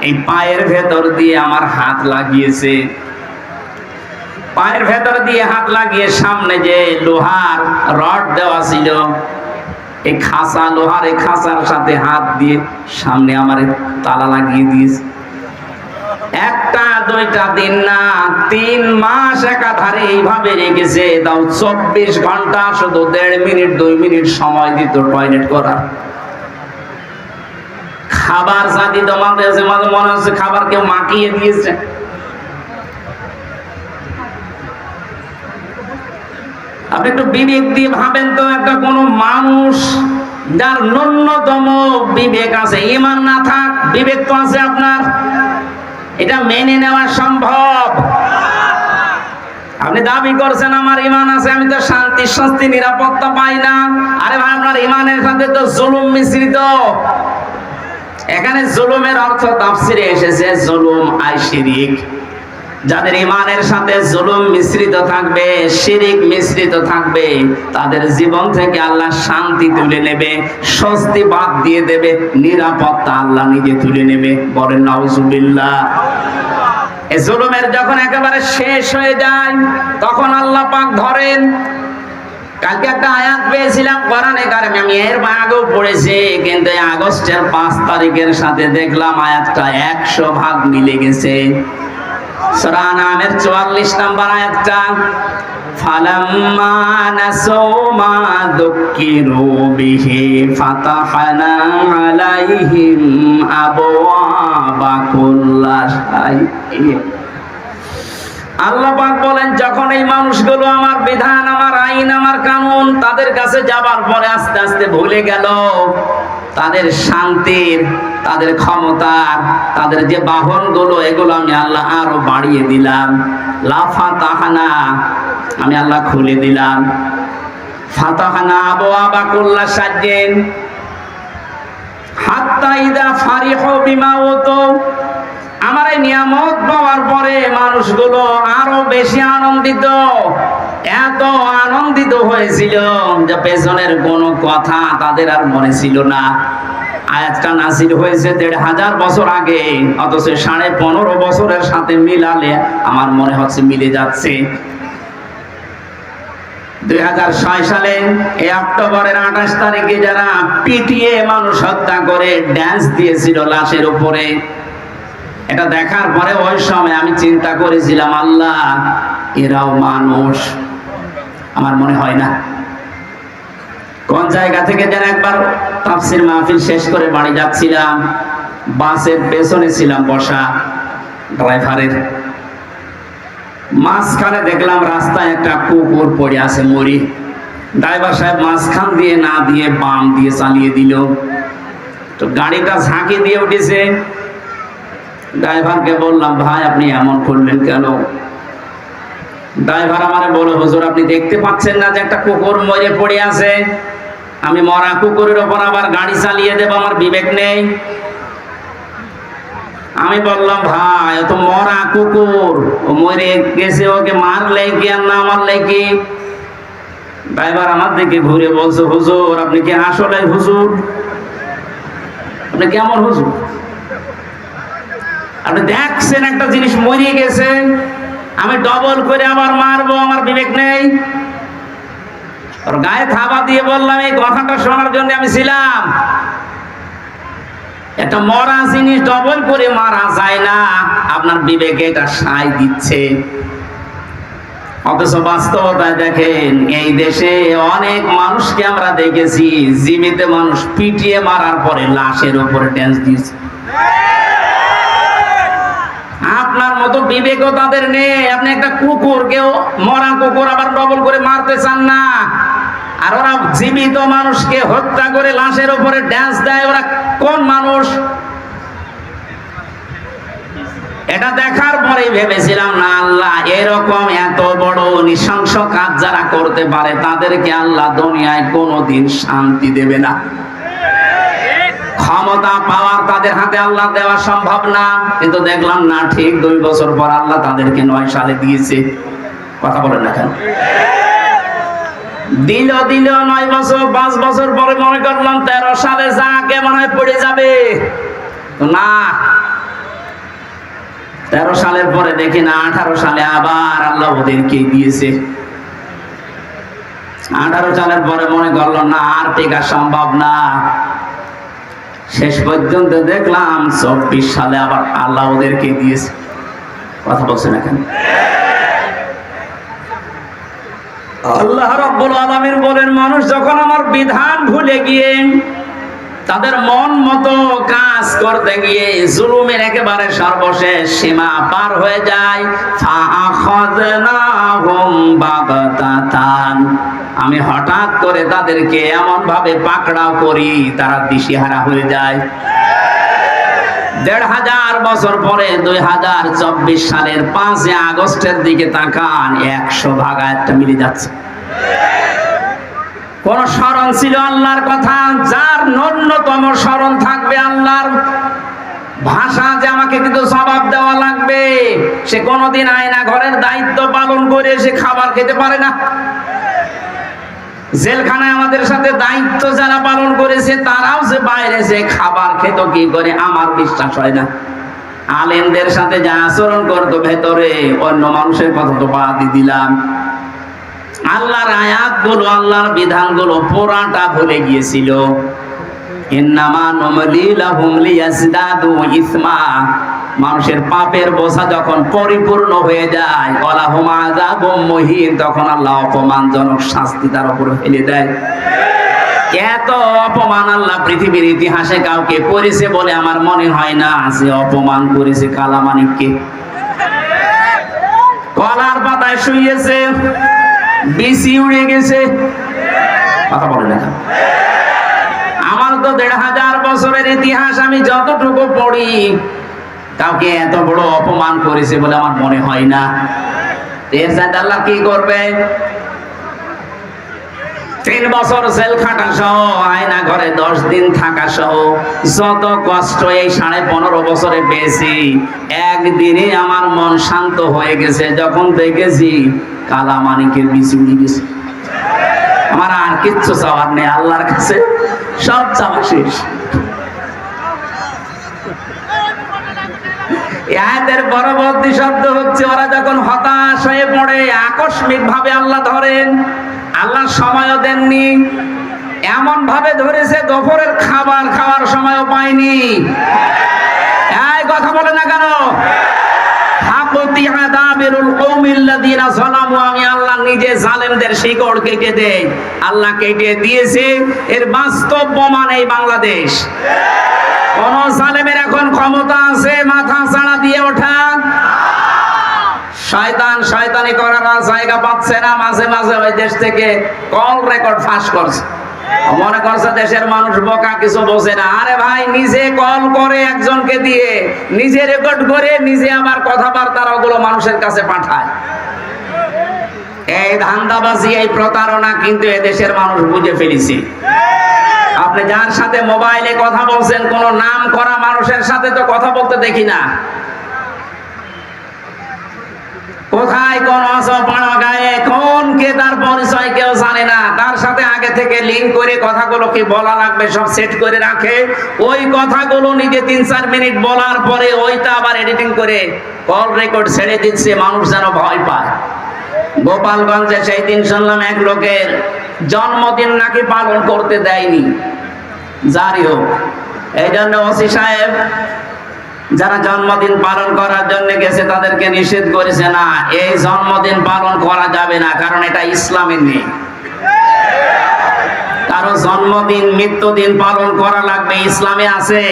এই পায়ের ভেতর দিয়ে আমার হাত লাগিয়েছে। পায়ের ভেতর দিয়ে হাত লাগিয়ে সামনে যে লোহার রড দেওয়া ছিল, এই খাঁচা, লোহার এই খাঁচার সাথে হাত দিয়ে সামনে আমার তালা লাগিয়ে দিয়েছে। একটা দুইটা দিন না, 3 মাস একাধারে এইভাবে রেখেছে। তাও 24 ঘন্টা শুধু 1.5 মিনিট 2 মিনিট সময় দিত টয়লেট করার। খাবার জাতি তোমাদের মাঝে মনে হচ্ছে খাবার কেউ মাখিয়ে দিয়েছে। আপনি একটু বিবেক দিয়ে ভাবেন তো, একটা কোন মানুষ যার ন্যূনতম বিবেক আছে, ঈমান না থাক বিবেক তো আছে আপনার, এটা মেনে নেওয়া সম্ভব? আপনি দাবি করছেন আমার ঈমান আছে, আমি তো শান্তি স্বস্তি নিরাপত্তা পাই না। আরে ভাই, আপনার ঈমানের সাথে তো জুলুম মিশ্রিত। এখানে জুলুমের অর্থ তাফসিরে এসেছে জুলুম আই শিরিক। যাদের ঈমানের সাথে জুলুম মিশ্রিত থাকবে, শিরিক মিশ্রিত থাকবে, তাদের জীবন থেকে আল্লাহ শান্তি তুলে নেবে, স্বস্তি বাদ দিয়ে দেবে, নিরাপত্তা আল্লাহ নিজে তুলে নেবে। বলেন নাউজুবিল্লাহ। এই জুলুমের যখন একেবারে শেষ হয়ে যায়, তখন আল্লাহ পাক ধরেন। কালকে একটা আয়াত পেয়েছিলাম কোরআনে কারিমে, আমি এর আগেও পড়েছি, কিন্তু এই আগস্টের 5 তারিখের সাথে দেখলাম আয়াতটা 100 ভাগ মিলে গেছে। সূরা নামের 44 নম্বর আয়াতটা, ফালাম্মা নাসু মা যুকিরু বিহি ফাতাহনা আলাইহিম আবওয়াবা কুল্লা শাইইন। আল্লাহ পাক বলেন, যখন এই মানুষগুলো আমার বিধান, আমার আইন, আমার কানুন তাদের কাছে যাবার পরে আস্তে আস্তে ভুলে গেল, তাদের শান্তির, তাদের ক্ষমতা, তাদের যে বাহনগুলো, এগুলো আমি আল্লাহ আরো বাড়িয়ে দিলাম। লাফাতাহানা, আমি আল্লাহ খুলে দিলাম। ফাতাহানা আবওয়াবা কুল্লা শাইইন হাত্তা ইদা ফারিহু বিমা উতু। আমার এই নিয়ামত পাওয়ার পরে মানুষগুলো আরো বেশি আনন্দিত, এত আনন্দিত হয়েছিল যে পেছনের কোনো কথা তাদের আর মনে ছিল না। আয়াতটা নাযিল হয়েছে 1500 বছর আগে, অথচ 15.5 বছরের সাথে মিলালে আমার মনে হচ্ছে মিলে যাচ্ছে। 2006 সালে এই অক্টোবরের 28 তারিখে যারা পিটিয়ে মানুষ হত্যা করে ড্যান্স দিয়েছিল লাশের উপরে, এটা দেখার পরে ওই সময় আমি চিন্তা করেছিলাম, আল্লাহ এরাও মানুষ? আমার মনে হয় না। কোন জায়গা থেকে যেন একবার তাফসীর মাহফিল শেষ করে বাড়ি যাচ্ছিলাম, বাসের পেছনে ছিলাম বসা, ড্রাইভারের মাঝখানে দেখলাম রাস্তায় একটা কুকুর পড়ে আছে মরি। ড্রাইভার সাহেব মাঝখান দিয়ে না দিয়ে বাম দিয়ে চালিয়ে দিল, তো গাড়িটা ঝাঁকি দিয়ে উঠেছে। ড্রাইভারকে বললাম, ভাই আপনি এমন করলেন কেন? ড্রাইভার আমারে বলে, হুজুর আপনি দেখতে পাচ্ছেন না যে একটা কুকুর মরে পড়ে আছে? আমি মরা কুকুরের ওপর আবার গাড়ি চালিয়ে দেব, আমার বিবেক নেই? আমি বললাম, ভাই ও তো মরা কুকুর, ও মরে গেছে, ওকে মারলে কি আর না মারলে কি? ড্রাইভার আমার দিকে ঘুরে বলছে, হুজুর আপনি কি আসলে হুজুর? আপনি কেমন হুজুর? আপনি দেখছেন একটা জিনিস মরে গেছে, আমি ডবল করে আবার মারবো, আমার বিবেক নেই? ওর গায়ে থাবা দিয়ে বললাম, এই কথাটা শোনার জন্য আমি ছিলাম। একটা মরা জিনিস ডবল করে মারা যায় না, আপনার বিবেকে এটা সায় দিচ্ছে। অথচ বাস্তবতায় দেখেন, এই দেশে অনেক মানুষকে আমরা দেখেছি জীবিত মানুষ পিটিয়ে মারার পরে লাশের উপরে ড্যান্স দিয়েছে। আপনার মতো বিবেকও তাদের নেই। আপনি একটা কুকুরকেও, মরা কুকুর আবার ডবল করে মারতে চান না, আর ওরা জীবিত মানুষকে হত্যা করে লাশের উপরে ড্যান্স দেয়। ওরা কোন মানুষ? এটা দেখার পরেই ভেবেছিলাম, না আল্লাহ এরকম এত বড় নৃশংস কাজ যারা করতে পারে তাদেরকে আল্লাহ দুনিয়ায় কোনোদিন শান্তি দেবে না। ক্ষমতা পাওয়ার তাদের হাতে আল্লাহ দেওয়া সম্ভব না, কিন্তু দেখলাম না, ঠিক 2 বছর পর আল্লাহ তাদেরকে 9 সালে দিয়েছে। কথা বলেন না কেন? দিল 9 বছর, 5 বছর পরে মনে করলাম 13 সালে যা কে মনে হয় পড়ে যাবে, না 13 সালের পরে দেখি না 18 সালে আবার আল্লাহ ওদেরকে দিয়েছে। 18 সালের পরে মনে করলো না আর টেকা সম্ভব না, শেষ পর্যন্ত দেখলাম 24 সালে আবার আল্লাহ ওদেরকে দিয়েছে। কথা বলছে না কেন? আল্লাহ রাব্বুল আলামিন বলেন, মানুষ যখন আমার বিধান ভুলে গিয়ে তাদের মন মতো কাজ করতে গিয়ে জুলুমের একেবারে সর্বশেষ সীমা পার হয়ে যায়, ফাআখাযনাহুম বাগতাতান, আমি হঠাৎ করে তাদেরকে এমন ভাবে পাকড়াও করি তারা দিশেহারা হয়ে যায়। 1500 বছর পরে 2024 সালের 5 আগস্টের দিকে তাকান, 100 ভাগ একটা মিলে যাচ্ছে। কোন স্মরণ ছিল আল্লাহর কথা? যার ন্যূনতম স্মরণ থাকবে আল্লাহর ভাষা যে আমাকে কিন্তু জবাব দেওয়া লাগবে, সে কোনোদিন আয়না ঘরের দায়িত্ব পালন করে সে খাবার খেতে পারে না। জেলখানায় আমাদের সাথে দায়িত্ব যারা পালন করেছে তারাও যে বাইরে যে খাবার খেত কি করে আমার বিশ্বাস হয় না। আলেমদের সাথে যা আচরণ করতো ভেতরে, অন্য মানুষের কথা তো বাদই দিলাম। আল্লাহর আয়াতগুলো, আল্লাহর বিধানগুলো পুরাটা ভুলে গিয়েছিল। ইন্নামা নুমলি লাহুম লিয়াজদাদু ইসমা, মানুষের পাপের বোঝা যখন পরিপূর্ণ হয়ে যায়, ওয়ালাহুম আযাবুম মুহিন, তখন আল্লাহ অপমানজনক শাস্তি তার উপরে ফেলে দেয়। এত অপমান আল্লাহ পৃথিবীর ইতিহাসে কাউকে করেছে বলে আমার মনে হয় না যে অপমান করেছে কালামানিককে। কলার পাতায় শুয়েছে, বিসি উড়ে গেছে, কথা বলে না। আমার তো 1500 বছরের ইতিহাস আমি যতটুকু পড়ি, কাউকে এত বড় অপমান করেছে বলে আমার মনে হয় না। এর সাথে আল্লাহ কি করবে? 3 বছর জেল খাটা সহ, আয়না ঘরে 10 দিন থাকা সহ, যত কষ্ট এই 15.5 বছরে পেয়েছি, একদিনে আমার মন শান্ত হয়ে গেছে যখন দেখেছি কালামানিকের বিচি উড়ে গেছে। আমার আর কিচ্ছু চাওয়ার নেই, আল্লাহর কাছে সব চাওয়া শেষ। আয়াতের পরবর্তী শব্দ হচ্ছে, ওরা যখন হতাশ হয়ে পড়ে, আকস্মিক ভাবে আল্লাহ ধরেন। আল্লাহ সময়ও দেননি, এমন ভাবে ধরেছে দুপুরের খাবার খাওয়ার সময়ও পায়নি। এই কথা বলে না কেন? আমি আল্লাহ নিজে জালেমদের শিকড় কেটে দেই, আল্লাহ কেটে দিয়েছে। এর বাস্তব প্রমাণ এই বাংলাদেশ। কোন জালেমের এখন ক্ষমতা আছে মাথা চাড়া দিয়ে ওঠা? শয়তান শয়তানি করার জায়গা পাচ্ছে না। মাঝে মাঝে ওই দেশ থেকে কল রেকর্ড ফাঁস করছে, মনে করছে দেশের মানুষ বোকা, কিছু বোঝে না। আরে ভাই, নিজে কল করে একজনকে দিয়ে, নিজে রেকর্ড করে, নিজে আবার কথাবার্তা ওগুলো মানুষের কাছে পাঠায়। এই ধান্দাবাজি, এই প্রতারণা কিন্তু এদেশের মানুষ বুঝে ফেলেছে। আপনি যার সাথে মোবাইলে কথা বলছেন, কোন নাম করা মানুষের সাথে তো কথা বলতে দেখি না। কোথায় কোন অসপাড়া গায়ে কোন কে তার পরিচয় কেউ জানে না। তার সাথে আগে থেকে লিঙ্ক করে কথাগুলো কি বলা লাগবে সব সেট করে রাখে। ওই কথাগুলো নিজে 3-4 মিনিট বলার পরে ওইটা আবার এডিটিং করে কল রেকর্ড ছেড়ে দিচ্ছে, মানুষ যেন ভয় পায়। গোপালগঞ্জে সেই দিন শুনলাম এক লোকের জন্মদিন নাকি পালন করতে দেয়নি। জারি হোক, এই জন্য ওসি সাহেব যারা জন্মদিন পালন করার জন্য গেছে তাদেরকে নিষেধ করেছে, না এই জন্মদিন পালন করা যাবে না, কারণ এটা ইসলামে নেই। কারো জন্মদিন মৃত্যুদিন পালন করা লাগবে, ইসলামে আছে?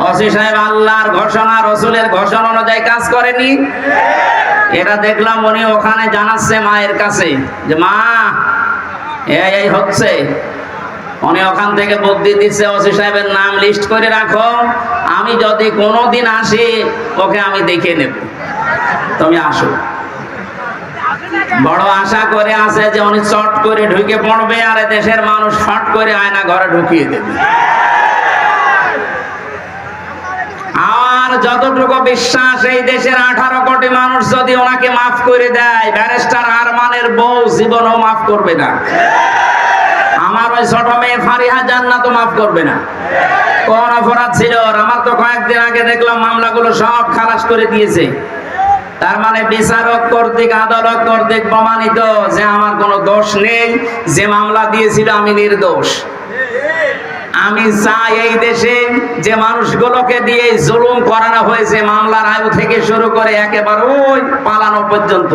ওসি সাহেব আল্লাহর ঘোষণা রসুলের ঘোষণা অনুযায়ী কাজ করেনি। এটা দেখলাম উনি ওখানে জানাচ্ছে মায়ের কাছে যে মা এই হচ্ছে। উনি ওখান থেকে বুদ্ধি দিচ্ছে, ওসি সাহেবের নাম লিস্ট করে রাখো, আমি যদি কোনোদিন আসি ওকে আমি দেখে নেব, তুমি আসো। বড় আশা করে আছে যে উনি চট করে ঢুকে পড়বে আর দেশের মানুষ ফট করে আয়না ঘরে ঢুকিয়ে দেবে। আর যতটুকু বিশ্বাস, এই দেশের 18 কোটি মানুষ যদি ওনাকে মাফ করে দেয়, ব্যারিস্টার আরমানের বউ জীবনও মাফ করবে না। আমার ওই ছোট মেয়ে ফারিহা জান্নাতও মাফ করবে না। কোন অপরাধ ছিল? আমার তো কয়েকদিন আগে দেখলাম মামলাগুলো সব খালাস করে দিয়েছে। তার মানে বিচারক কর্তৃক, আদালত কর্তৃক প্রমাণিত যে আমার কোনো দোষ নেই, যে মামলা দিয়েছিল আমি নির্দোষ। আমি চাই এই দেশে যে মানুষগুলোকে দিয়ে জুলুম করানো হয়েছে, মামলার আয়ু থেকে শুরু করে একেবারে ওই পালানো পর্যন্ত,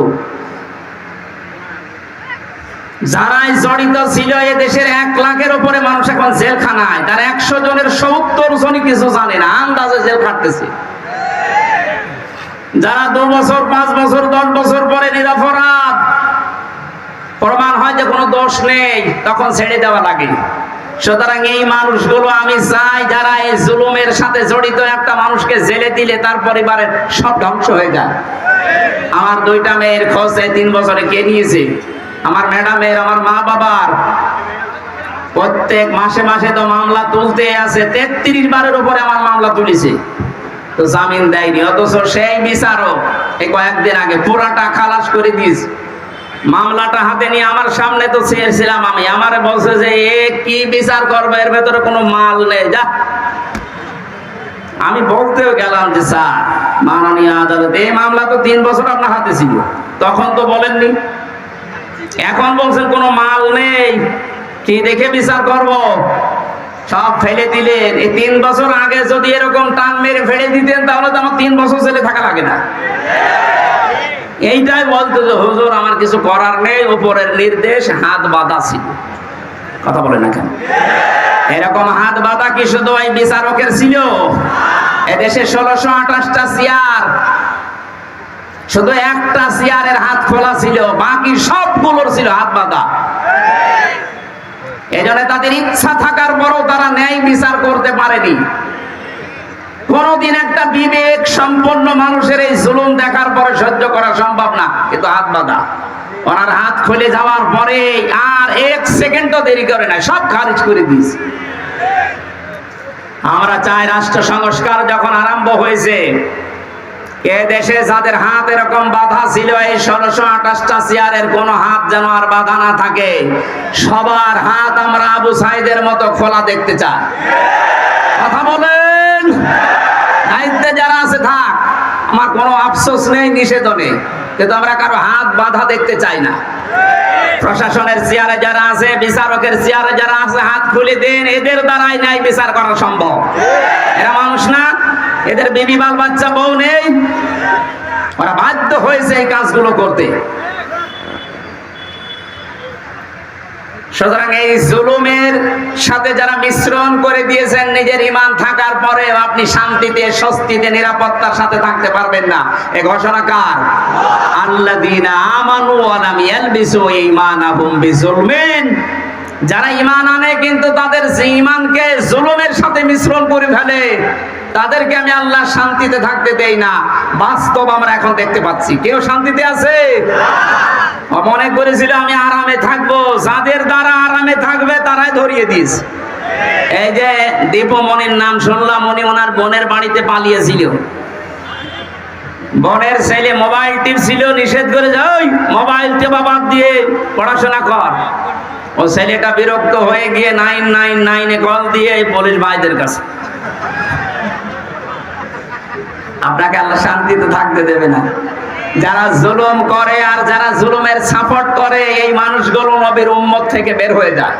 যারাই জড়িত ছিল, এ দেশের 1 লাখের উপরে মানুষ এখন জেলখানায়। তার 100 জনের 70 জনই কিছু জানে না, আন্দাজে জেল খাটতেছে। যারা 2 বছর, 5 বছর, 10 বছর পরে নিরপরাধ প্রমাণ হয় যে কোনো দোষ নেই, তখন ছেড়ে দেওয়া লাগে। সুতরাং এই মানুষগুলো আমি চাই যারা এই জুলুমের সাথে জড়িত, একটা মানুষকে জেলে দিলে তার পরিবারের সব ধ্বংস হয়ে যায়। আমার 2টা মেয়ের খোঁজ এই 3 বছরে কে নিয়েছে? আমার ম্যাডামের, আমার মা বাবার। প্রত্যেক মাসে মাসে তো মামলা তুলতে আছে, 33 বারের উপরে আমার মামলা তুলেছে, তো জামিন দেয়নি। অথচ সেই বিচারক এই কয়েকদিন আগে পুরাটা খালাস করে দিয়েছে। মামলাটা হাতে নিয়ে আমার সামনে তো চেয়েছিলাম আমি, আমারে বলছে যে এ কি বিচার করবে, এর ভেতরে কোনো মাল নেই, যা। আমি বলতেও গেলাম যে স্যার, মাননীয় আদালত, এই মামলা তো 3 বছর আপনার হাতে ছিল, তখন তো বলেননি, এখন বলছেন কোনো মাল নেই, কি দেখে বিচার করব? সব ফেলে দিলেন। এই 3 বছর আগে যদি এরকম টান মেরে ফেলে দিতেন, তাহলে তো আমার 3 বছর জেলে থাকা লাগে না। এইটাই বলতো যে হুজুর আমার কিছু করার নেই, উপরের নির্দেশ, হাত বাঁধা ছিল। কথা বলে না কেন? এরকম হাত বাঁধা কি শুধু এই বিচারকের ছিল? এদেশে 1628টা চেয়ার, শুধু একটা চেয়ারের হাত খোলা ছিল, বাকি সবগুলোর ছিল হাত বাঁধা। এজন্য তাদের ইচ্ছা থাকার পরও তারা ন্যায় বিচার করতে পারেনি। কোনদিন একটা বিবেক সম্পন্ন মানুষের এই জুলুম দেখার পরে সহ্য করা সম্ভব না, কিন্তু হাত বাঁধা। ওনার হাত খুলে যাওয়ার পরে আর 1 সেকেন্ডও দেরি করে না, সব খারিজ করে দিয়েছে। আমরা চাই রাষ্ট্র সংস্কার যখন আরম্ভ হয়েছে, এ দেশে যাদের হাত এরকম বাঁধা ছিল, এই 1628টা চেয়ারের কোন হাত যেন আর বাঁধা না থাকে। সবার হাত আমরা আবু সাইদের মতো খোলা দেখতে চাই। কথা বলেন। দায়িত্বে যারা আছে থাক, আমার কোনো আফসোস নেই, নিষেধ নেই, কিন্তু আমরা কারো হাত বাঁধা দেখতে চাই না। প্রশাসনের চেয়ারে যারা আছে, বিচারকের চেয়ারে যারা আছে, হাত খুলে দেন, এদের দ্বারাই ন্যায় বিচার করা সম্ভব। এরা মানুষ না? এদের বিবি বাল বাচ্চা বউ নেই? ওরা বাধ্য হয়েছে এই কাজগুলো করতে। সুতরাং এই জুলুমের সাথে যারা মিশ্রণ করে দিয়েছেন, নিজের ঈমান থাকার পরে আপনি শান্তিতে, স্বস্তিতে, নিরাপত্তার সাথে থাকতে পারবেন না। এই ঘোষণা কার? আল্লাযীনা আমানু ওয়া লাম ইয়ালবিসু ঈমানাহুম বিজুলমিন। যারা ঈমান আনে কিন্তু তাদের ঈমানকে জুলুমের সাথে মিশ্রণ করে ফেলে, তাদেরকে আমি আল্লাহ শান্তিতে থাকতে দেই না। বাস্তব আমরা এখন দেখতে পাচ্ছি। কেউ শান্তিতে আছে? মনে করেছিল আমি আরামে থাকবো, যাদের দ্বারা আরামে থাকবে তারাই ধরিয়ে দিস। এই যে দীপমণির নাম শুনলাম, উনি ওনার বোনের বাড়িতে পালিয়েছিল। বোনের ছেলে মোবাইল টিপছিল, নিষেধ করে যে ওই মোবাইল টেপা বাদ দিয়ে পড়াশোনা কর। ও ছেলেটা বিরক্ত হয়ে গিয়ে 999-এ কল দিয়ে পুলিশ ভাইদের কাছে। আপনাকে আল্লাহ শান্তিতে থাকতে দেবে না। যারা জুলুম করে আর যারা জুলুমের সাপোর্ট করে, এই মানুষগুলো নবীর উম্মত থেকে বের হয়ে যায়।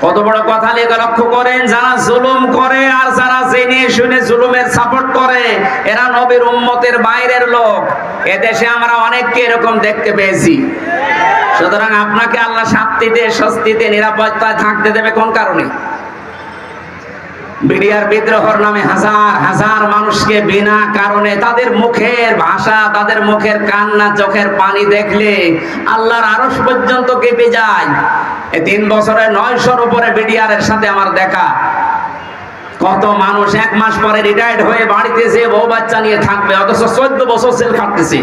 কত বড় কথা লেগে লক্ষ্য করেন, যারা জুলুম করে আর যারা জেনে শুনে জুলুমের সাপোর্ট করে, এরা নবীর উম্মতের বাইরের লোক। এদেশে আমরা অনেককে এরকম দেখতে পেয়েছি। সুতরাং আপনাকে আল্লাহ শান্তিতে, স্বস্তিতে, নিরাপত্তায় থাকতে দেবে কোন কারণে? বিডিআর বিদ্রোহের নামে হাজার হাজার মানুষকে বিনা কারণে, তাদের মুখের ভাষা, তাদের মুখের কান্না, চোখের পানি দেখলে আল্লাহর আরশ পর্যন্ত কেঁপে যায়। এই 3 বছরে 900-র উপরে বিডিআরের সাথে আমার দেখা। কত মানুষ 1 মাস পরে রিটায়ার্ড হয়ে বাড়িতে যেয়ে বউ বাচ্চা নিয়ে থাকবে, অথচ 14 বছর জেল খাটতেছে।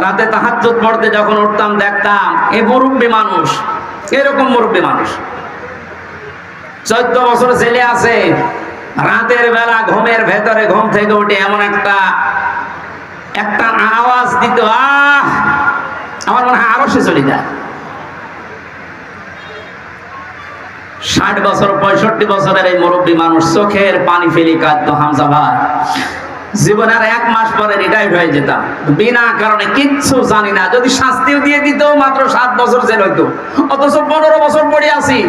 রাতে তাহাজ্জুদ পড়তে যখন উঠতাম দেখতাম এই মুরব্বী মানুষ, এরকম মুরব্বী মানুষ 14 বছর জেলে আছে। রাতের বেলা ঘুমের ভেতরে ঘুম থেকে উঠে এমন একটা আওয়াজ দিত, আমার মনে হয় আরো সে চলে যায়। 60 বছর 65 বছরের এই মুরব্বী মানুষ চোখের পানি ফেলে কাঁদতো, হামজা ভাই জীবনের 1 মাস পরে রিটায়ার হয়ে যেতাম, বিনা কারণে কিচ্ছু জানি না। যদি শাস্তিও দিয়ে দিত মাত্র 7 বছর জেল হইতো, অথচ 15 বছর পড়ে আছি।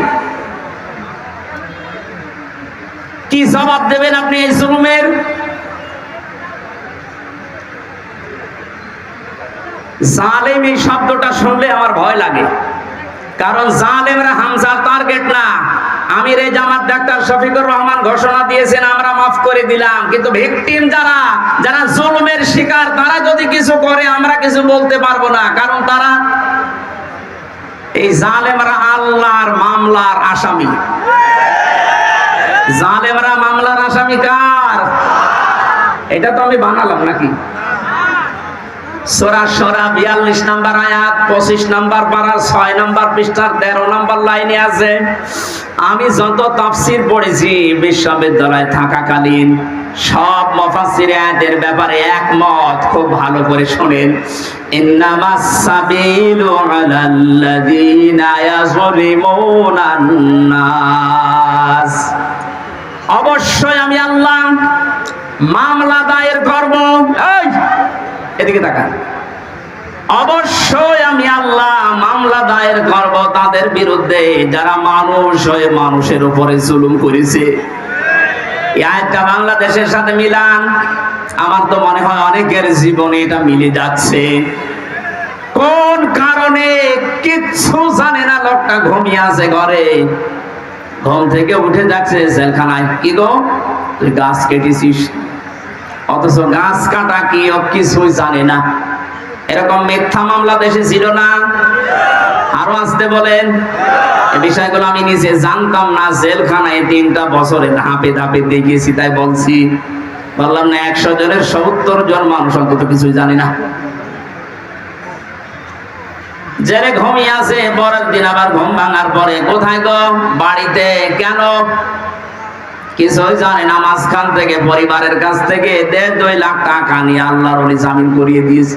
কি জবাব দেবেন আপনি এই জুলুমের? জালেম এই শব্দটা শুনলে আমার ভয় লাগে, কারণ জালেমরা হামজার টার্গেট না। আমির এই জামাত ডাক্তার শফিকুর রহমান ঘোষণা দিয়েছেন আমরা মাফ করে দিলাম, কিন্তু ভিকটিম যারা যারা জুলুমের শিকার, তারা যদি কিছু করে আমরা কিছু বলতে পারবো না, কারণ তারা এই জালেমরা আল্লাহর মামলার আসামি। জালেমরা মামলার আসামি কার? এটা তো আমি বানালাম নাকি? সূরা শুরা 42 নম্বর আয়াত 25 নম্বর পারা 6 নম্বর পৃষ্ঠার 13 নম্বর লাইনে আছে। আমি যত তাফসীর পড়েছি বিশ্ববিদ্যালয়ে থাকাকালীন, সব মুফাসসির আয়াতের ব্যাপারে একমত। খুব ভালো করে শুনেন, ইন্নামাস সাবিলু আলাল্লাযীনা ইয়াযলিমুনান নাস। অবশ্যই আমি আল্লাহ মামলা দায়ের করব। এই এদিকে তাকান। অবশ্যই আমি আল্লাহ মামলা দায়ের করব তাদের বিরুদ্ধে যারা মানুষ হয়ে মানুষের উপরে জুলুম করেছে। এই আয়াতটা বাংলাদেশের সাথে মিলান। আমার তো মনে হয় অনেকের জীবনে এটা মিলে যাচ্ছে। কোন কারণে কিচ্ছু জানে না, লোকটা ঘুমিয়ে আছে ঘরে, ঘুম থেকে উঠে যাচ্ছে জেলখানায়। কি গো তুই গাছ কেটেছিস, অথচ গাছ কাটা কি ও কিছুই জানে না। এরকম মিথ্যা মামলা দেশে ছিল না? আরো আসতে বলেন। এই বিষয়গুলো আমি নিজে জানতাম না, জেলখানায় 3টা বছরে ধাপে ধাপে দেখিয়েছি, তাই বলছি। বললাম না 100 জনের 70 জন মানুষ অন্তত কিছুই জানি না। জেলে ঘুমিয়ে আছে, পরের দিন আবার ঘুম ভাঙার পরে কোথায় গো? বাড়িতে। কেন? কিছুই জানে না। মাঝখান থেকে পরিবারের কাছ থেকে 1.5-2 লাখ টাকা নিয়ে আল্লাহর ওলি জামিন করিয়ে দিয়েছে।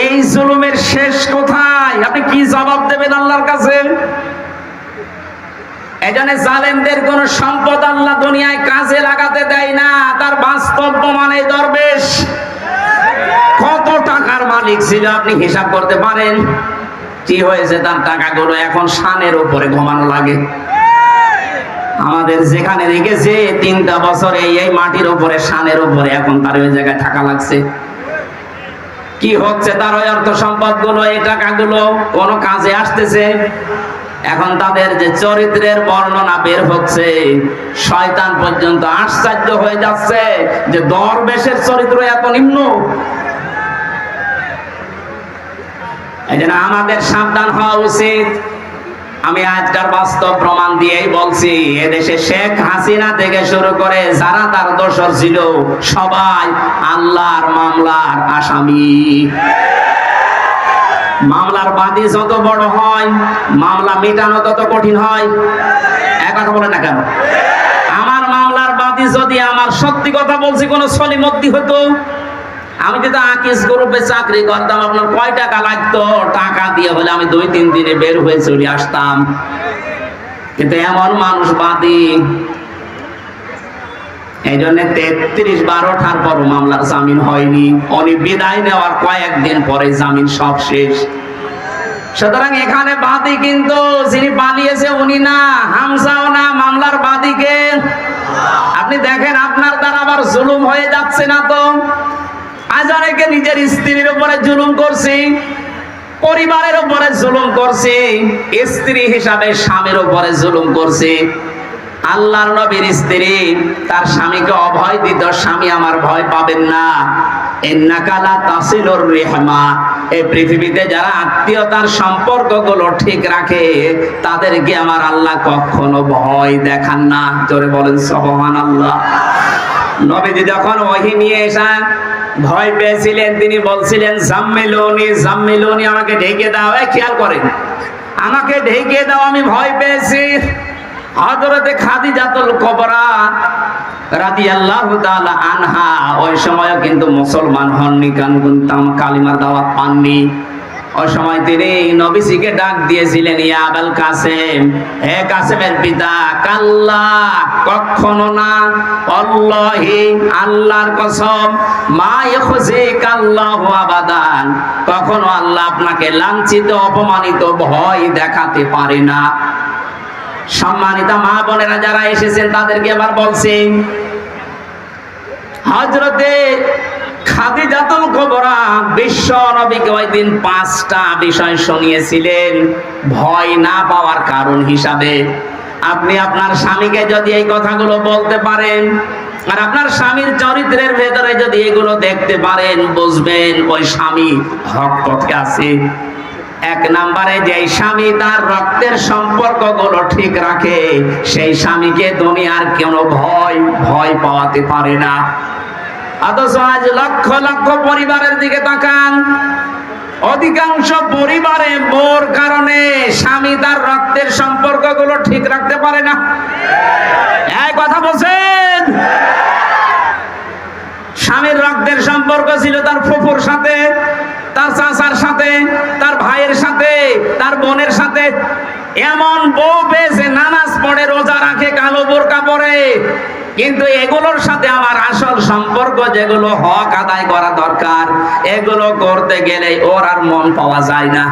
এই জুলুমের শেষ কোথায়? আপনি কি জবাব দেবেন আল্লাহর কাছে? এজন্য জালেমদের কোন সম্পদ আল্লাহ দুনিয়ায় কাজে লাগাতে দেয় না। তার বাস্তব প্রমাণ এই দরবেশ কত টাকার মালিক ছিল আপনি হিসাব করতে পারেন? কি হয়েছে তার টাকাগুলো? এখন শানের উপরে ঘুমানো লাগে। আমাদের যেখানে রেখেছে 3টা বছরে এই মাটির উপরে, শানের উপরে, এখন তার ওই জায়গায় থাকা লাগছে। কি হচ্ছে তার ওই অর্থ সম্পদ গুলো, এই টাকাগুলো কোন কাজে আসতেছে? এখন তাদের যে চরিত্রের বর্ণনা বের হচ্ছে, শয়তান পর্যন্ত আশ্চর্য হয়ে যাচ্ছে যে দরবেশের চরিত্র এত নিম্ন। এজন্য আমাদের সাবধান হওয়া উচিত। আমি আজকাল বাস্তব প্রমাণ দিয়েই বলছি, এদেশে শেখ হাসিনা থেকে শুরু করে যারা তার দোসর ছিল সবাই আল্লাহর মামলার আসামি। মামলার বাদী যত বড় হয়, মামলা মেটানো তত কঠিন হয়। এক কথা বলে না কেন? আমার মামলার বাদী যদি আমার সত্যি কথা বলছি কোন সলিমদ্দি হতো, আমি যদি আকিস গ্রুপে চাকরি করতাম, আপনার কয় টাকা লাগতো? টাকা দিয়ে হলে আমি 2-3 দিনে বের হয়ে চলে আসতাম। কিন্তু এমন মানুষ বাদী, এই জন্য 33 বার ওঠার পর মামলার জামিন হয়নি। উনি বিদায় নেওয়ার কয়েকদিন পরে জামিন সব শেষ। সুতরাং এখানে বাদী কিন্তু যিনি পালিয়েছে উনি না, হামজাও না, মামলার বাদীকে। আপনি দেখেন আপনার দ্বারা আবার জুলুম হয়ে যাচ্ছে না তো? আজ অনেকে নিজের স্ত্রীর উপরে জুলুম করছে, পরিবারের উপরে জুলুম করছে, স্ত্রী হিসাবে স্বামীর উপরে জুলুম করছে। আল্লাহর নবীর স্ত্রী তার স্বামীকে অভয় দিত, স্বামী আমার ভয় পাবেন না, ইন্নাকা লা তাসিলুর রিহমা। এই পৃথিবীতে যারা আত্মীয়তার সম্পর্কগুলো ঠিক রাখে তাদেরকে আমার আল্লাহ কখনো ভয় দেখান না। জোরে বলেন সুবহানাল্লাহ। নবীজি যখন ওহী নিয়ে এসে ভয় পেয়েছিলেন, তিনি বলছিলেন জাম্মিলুনি জাম্মিলুনি, আমাকে ঢেকে দাও। খেয়াল করেন, আমাকে ঢেকে দাও, আমি ভয় পেয়েছি। হযরতে খাদিজাতুল কুবরা রাদিয়াল্লাহু তাআলা আনহা ওই সময়ও কিন্তু মুসলমান হননি, কালিমার দাওয়াত পাননি। ওই সময় তিনি নবীজিকে ডাক দিয়েছিলেন, ইয়া আবুল কাসেম, হে কাসেমের পিতা, কাল্লা, কখনো না, আল্লাহি, আল্লাহর কসম, মা ইখজিকাল্লাহু আবাদান, কখনো আল্লাহ আপনাকে লাঞ্ছিত অপমানিত ভয় দেখাতে পারে না। সম্মানিত মা বোনেরা যারা এসেছেন তাদেরকে এবার বলছেন, হযরতে খাদিজাতুল কুবরা বিশ্ব নবীকে ওই দিন 5টা বিষয় শুনিয়েছিলেন ভয় না পাওয়ার কারণ হিসাবে। আপনি আপনার স্বামীকে যদি এই কথাগুলো বলতে পারেন আর আপনার স্বামীর চরিত্রের ভেতরে যদি এগুলো দেখতে পারেন, বুঝবেন ওই স্বামী হক পথে আছে। 1 নম্বরে, যে স্বামী তার রক্তের সম্পর্কগুলো ঠিক রাখে সেই স্বামীকে দুনিয়ার কোনো ভয় পাওয়াতে পারে না। অথচ আজ লক্ষ লক্ষ পরিবারের দিকে তাকান, অধিকাংশ পরিবারে বউর কারণে স্বামী তার রক্তের সম্পর্কগুলো ঠিক রাখতে পারে না। এই কথা বলছেন? স্বামীর রক্তের সম্পর্ক ছিল তার ফুফুর সাথে, তার চাচার সাথে, তার ভাইয়ের সাথে, তার বোনের সাথে। এমন বউ পেয়েছে নামাজ পড়ে, রোজা রাখে, কালো বোরকা পরে, কিন্তু এগুলোর সাথে আমার আসল সম্পর্ক যেগুলো হক আদায় করা দরকার এগুলো করতে গেলে ওর আর মন পাওয়া যায় না।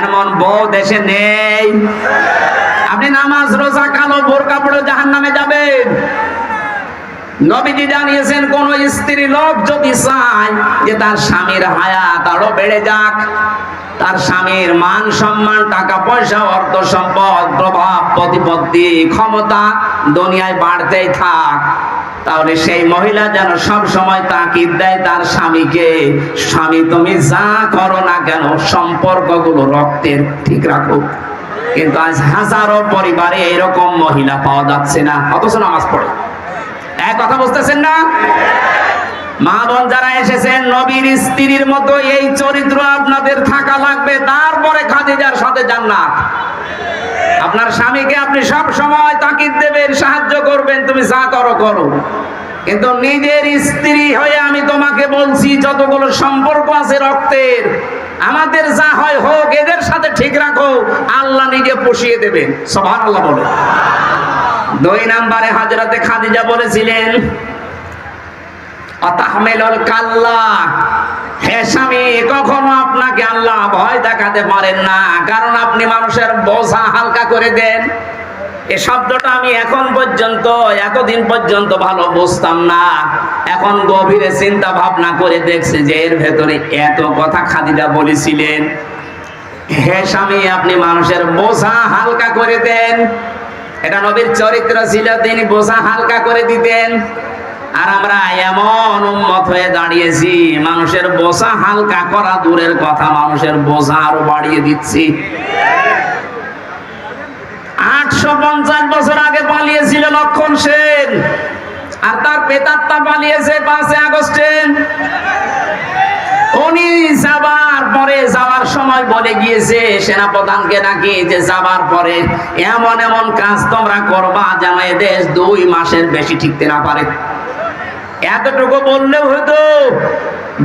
এমন বউ দেশে নেই। আপনি নামাজ রোজা কালো বোরকা পড়ে জাহান্নামে যাবেন। নবীজি জানিয়েছেন, কোন স্ত্রী লোক যদি চায় যে তার স্বামীর হায়াত আরো বেড়ে যাক, তার স্বামীর মান সম্মান, টাকা পয়সা, অর্থ সম্পদ, প্রভাব প্রতিপত্তি, ক্ষমতা দুনিয়ায় বাড়তেই থাক, তাহলে সেই মহিলা যেন সব সময় তাকিদ দেয় তার স্বামীকে, স্বামী তুমি যা করো না কেন সম্পর্কগুলো রক্তের ঠিক রাখো। কিন্তু আজ হাজারো পরিবারে এরকম মহিলা পাওয়া যাচ্ছে না, অথচ নামাজ পড়ে। এক কথা বুঝতেছেন না? মা বোন যারা এসেছেন, নবীর স্ত্রীর মতো এই চরিত্র আপনাদের থাকা লাগবে, তারপরে খাদিজার সাথে জান্নাত। আপনার স্বামীকে আপনি সব সময় তাকিদ দেবেন, সাহায্য করবেন, তুমি যা করো করো, কিন্তু নিজের স্ত্রী হয়ে আমি তোমাকে বলছি যতগুলো সম্পর্ক আছে রক্তের, আমাদের যা হয় হোক, এদের সাথে ঠিক রাখো, আল্লাহ নিজে পুষিয়ে দেবেন। সুবহানাল্লাহ বলে। 2 নম্বরে হযরতে খাদিজা বলেছিলেন, আতাহমিলুল কাল্লা, হে স্বামী, কখনো আপনাকে আল্লাহ ভয় দেখাতে পারেন না, কারণ আপনি মানুষের বোঝা হালকা করে দেন। এই শব্দটা আমি এতদিন পর্যন্ত ভালো বুঝতাম না। এখন গভীরে চিন্তা ভাবনা করে দেখছি যে এর ভেতরে এত কথা খাদিজা বলেছিলেন। হে স্বামী, আপনি মানুষের বোঝা হালকা করে দেন। এটা নবীর চরিত্র ছিল, তিনি বোঝা হালকা করে দিতেন। আর আমরা এমন উম্মত হয়ে দাঁড়িয়েছি, মানুষের বোঝা হালকা করা দূরের কথা, মানুষের বোঝা আরো বাড়িয়ে দিচ্ছি। 850 বছর আগে পালিয়েছিল লক্ষণ সেন, আর তার পেতাত্তা পালিয়েছে 5 আগস্টে। উনি যাওয়ার সময় বলে গিয়েছে সেনাপ্রধানকে নাকি, যে যাবার পরে এমন এমন কাজ তোমরা করবা যেন এদেশ 2 মাসের বেশি টিকতে না পারে। এতটুকু বললেও হতো।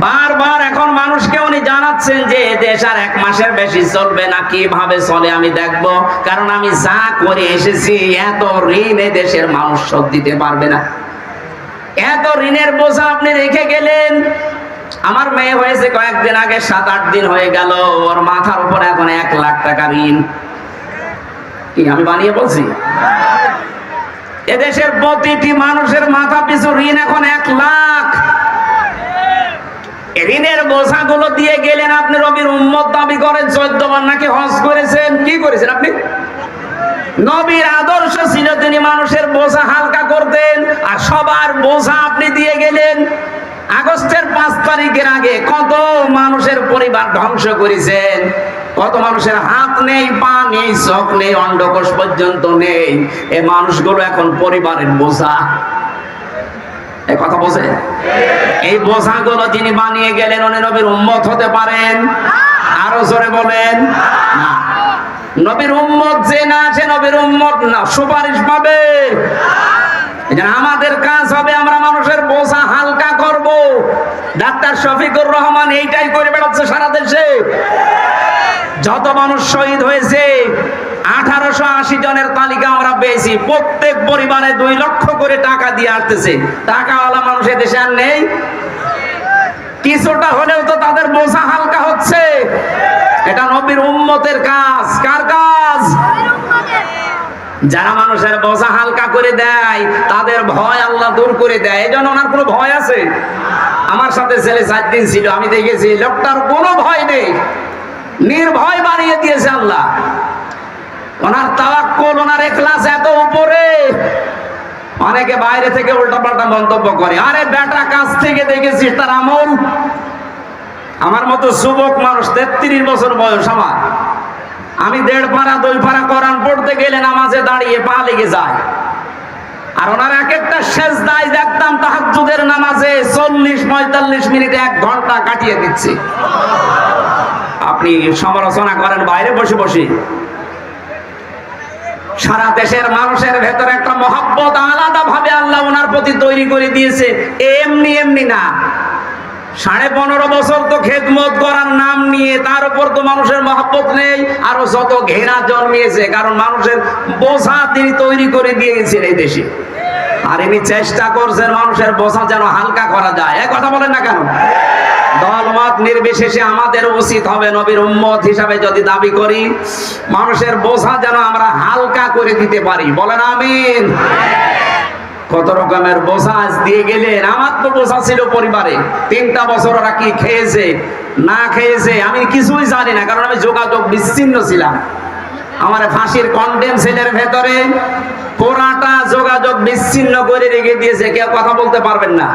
বারবার এখন মানুষকে উনি জানাচ্ছেন যে দেশ আর 1 মাসের বেশি চলবে না, কিভাবে চলে আমি দেখব, কারণ আমি যা করে এসেছি এত ঋণ এ দেশের মানুষ শোধ দিতে পারবে না। এত ঋণের বোঝা আপনি রেখে গেলেন। আমার মেয়ে হয়েছে কয়েকদিন আগে, 7-8 দিন হয়ে গেল, ওর মাথার উপর এখন 1 লাখ টাকা ঋণ। কি আমি বানিয়ে বলছি? এদেশের প্রতিটি মানুষের মাথা পিছু ঋণ এখন 1 লাখ। ঋণের বোঝাগুলো দিয়ে গেলেন আপনি। নবীর উম্মত দাবি করেন, 14 বার নাকি হজ করেছেন। কি করেছেন আপনি? নবীর আদর্শ ছিল তিনি মানুষের বোঝা হালকা করতেন, আর সবার বোঝা আপনি দিয়ে গেলেন। আগস্টের 5 তারিখের আগে কত মানুষের পরিবার ধ্বংস করেছেন, কত মানুষের হাত নেই, পা নেই, চোখ নেই, অন্ডকোষ পর্যন্ত নেই। এই মানুষগুলো এখন পরিবারের বোঝা। এই কথা বোঝে? এই বোঝাগুলো যিনি বানিয়ে গেলেন উনি নবীর উম্মত হতে পারেন? আরো জোরে বলেন না। নবীর উম্মত যে না, সে নবীর উম্মত না, সুপারিশ পাবে। আমাদের কাজ হবে আমরা মানুষের বোঝা হালকা করব। ডাক্তার শফিকুর রহমান এইটাই করে বেড়াচ্ছে সারা দেশে। যত মানুষ শহীদ হয়েছে 1880 জনের তালিকা আমরা পেয়েছি। প্রত্যেক পরিবারে 2 লক্ষ করে টাকা দিয়ে আসতেছে। টাকাওয়ালা মানুষ দেশে আর নেই। কিছুটা হলেও তো তাদের বোঝা হালকা হচ্ছে। এটা নবীর উম্মতের কাজ। কার কাজ? যারা মানুষের বোঝা হালকা করে দেয় তাদের ভয় আল্লাহ দূর করে দেয়। এই জন্য ওনার কোনো ভয় আছে? আমার সাথে ছেলে 4 দিন ছিল, আমি দেখেছি লোকটার কোনো ভয় নেই, নির্ভয় বানিয়ে দিয়েছে আল্লাহ। ওনার তাওয়াক্কুল, ওনার ইখলাস এত উপরে। অনেকে বাইরে থেকে উল্টাপাল্টা মন্তব্য করে, আরে বেটা কাছ থেকে দেখেছিস তার আমল। আমার মতো যুবক মানুষ, 33 বছর বয়স আমার, আমি 1.5 পারা 2 পারা কোরআন পড়তে গেলে নামাজে দাঁড়িয়ে পা লেগে যায়। আর ওনার এক একটা সেজদায় দেখতাম তাহাজ্জুদের নামাজে 40-45 মিনিট 1 ঘন্টা কাটিয়ে দিচ্ছে। আপনি সমালোচনা করেন বাইরে বসে বসে। সারা দেশের মানুষের ভেতরে একটা মহব্বত আলাদা ভাবে আল্লাহ ওনার প্রতি তৈরি করে দিয়েছে। এমনি এমনি না। 15.5 বছর তো খেদমত করার নাম নিয়ে তার উপর তো মানুষের মহব্বত নেই, আরো যত ঘৃণা জন্মিয়েছে। কারণ মানুষের বোঝা তিনি তৈরি করে দিয়ে গেছেন এই দেশে। আর ইনি চেষ্টা করছেন মানুষের বোঝা যেন হালকা করা যায়। এই কথা বলেন না কেন? দলমত নির্বিশেষে আমাদের উচিত হবে নবীর উম্মত হিসাবে যদি দাবি করি, মানুষের বোঝা যেন আমরা হালকা করে দিতে পারি। বলেন আমিন। কত রকমের বোঝা দিয়ে গেলেন। আমার তো বোঝা ছিল পরিবারে। 3টা বছর ওরা কি খেয়েছে না খেয়েছে আমি কিছুই জানি না, কারণ আমি যোগাযোগ বিচ্ছিন্ন ছিলাম। আমার ফাঁসির কন্ডেম সেলের ভেতরে পুরাটা যোগাযোগ বিচ্ছিন্ন করে রেখে দিয়েছে, কেউ কথা বলতে পারবেন না।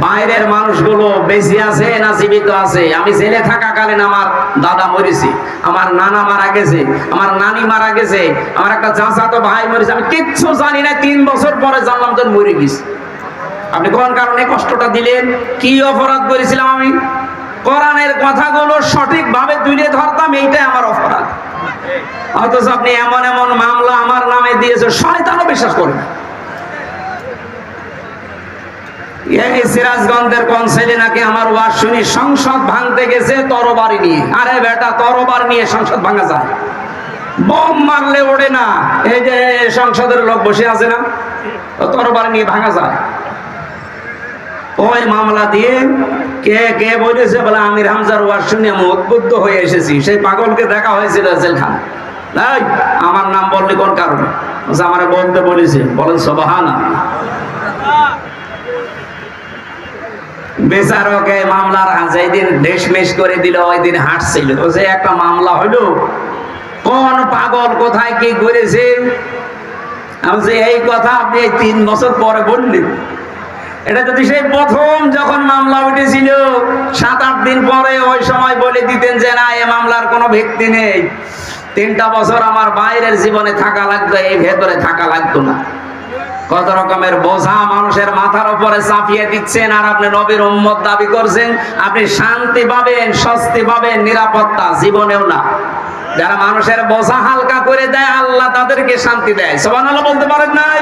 বাইরের মানুষগুলো বেঁচে আছে না জীবিত আছে। আমি জেলে থাকাকালীন আমার দাদা মরেছে, আমার নানা মারা গেছে, আমার নানি মারা গেছে, আমার একটা চাচাতো ভাই মরেছে। আমি কিচ্ছু জানি না। 3 বছর পরে জানলাম তো মরে গেছে। আপনি কোন কারণে কষ্টটা দিলেন? কি অপরাধ করেছিলাম আমি? কোরআনের কথাগুলো সঠিকভাবে তুলে ধরতাম, এইটাই আমার অপরাধ। অথচ আপনি এমন এমন মামলা আমার নামে দিয়েছে, শয়তানও বিশ্বাস করে না। এই সিরাজগঞ্জের কোন ছেলে নাকি আমার ওয়াজ শুনি সংসদ ভাঙতে গেছে তরবারি নিয়ে। আরে বেটা, তরবারি নিয়ে সংসদ ভাঙা যায়? বোম মারলে ওড়ে না। এই যে সংসদের লোক বসে আছে না, তরবারি নিয়ে ভাঙা যায়? ওই মামলা দিয়ে কে কে বলেছে বলে আমির হামজার ওয়াজ শুনে আমি উদ্বুদ্ধ হয়ে এসেছি। সেই পাগলকে দেখা হয়েছিল জেলখানা। তাই আমার নাম বললি কোন কারণে? আমার বলতে বলেছে। বলেন সুবহানাল্লাহ। বেচারকে মামলার যেদিন ঢেসমেশ করে দিল ওই দিন হাঁটছিল। যে একটা মামলা হইলো, কোন পাগল কোথায় কি করেছে, আমি যে এই কথা আপনি 3 বছর পরে বললেন। এটা যদি সেই প্রথম যখন মামলা উঠেছিল 7-8 দিন পরে ওই সময় বলে দিতেন যে না, এই মামলার কোনো ভিত্তি নেই, 3টা বছর আমার বাইরের জীবনে থাকা লাগতো, এই ভেতরে থাকা লাগতো না। কত রকমের বোঝা মানুষের মাথার উপরে চাপিয়ে দিচ্ছেন, আর আপনি নবীর উম্মত দাবি করছেন। আপনি শান্তি পাবেন, স্বস্তি পাবেন, নিরাপত্তা জীবনেও না। যারা মানুষের বোঝা হালকা করে দেয় আল্লাহ তাদেরকে শান্তি দেয়। সুবহানাল্লাহ বলতে পারেন নাই?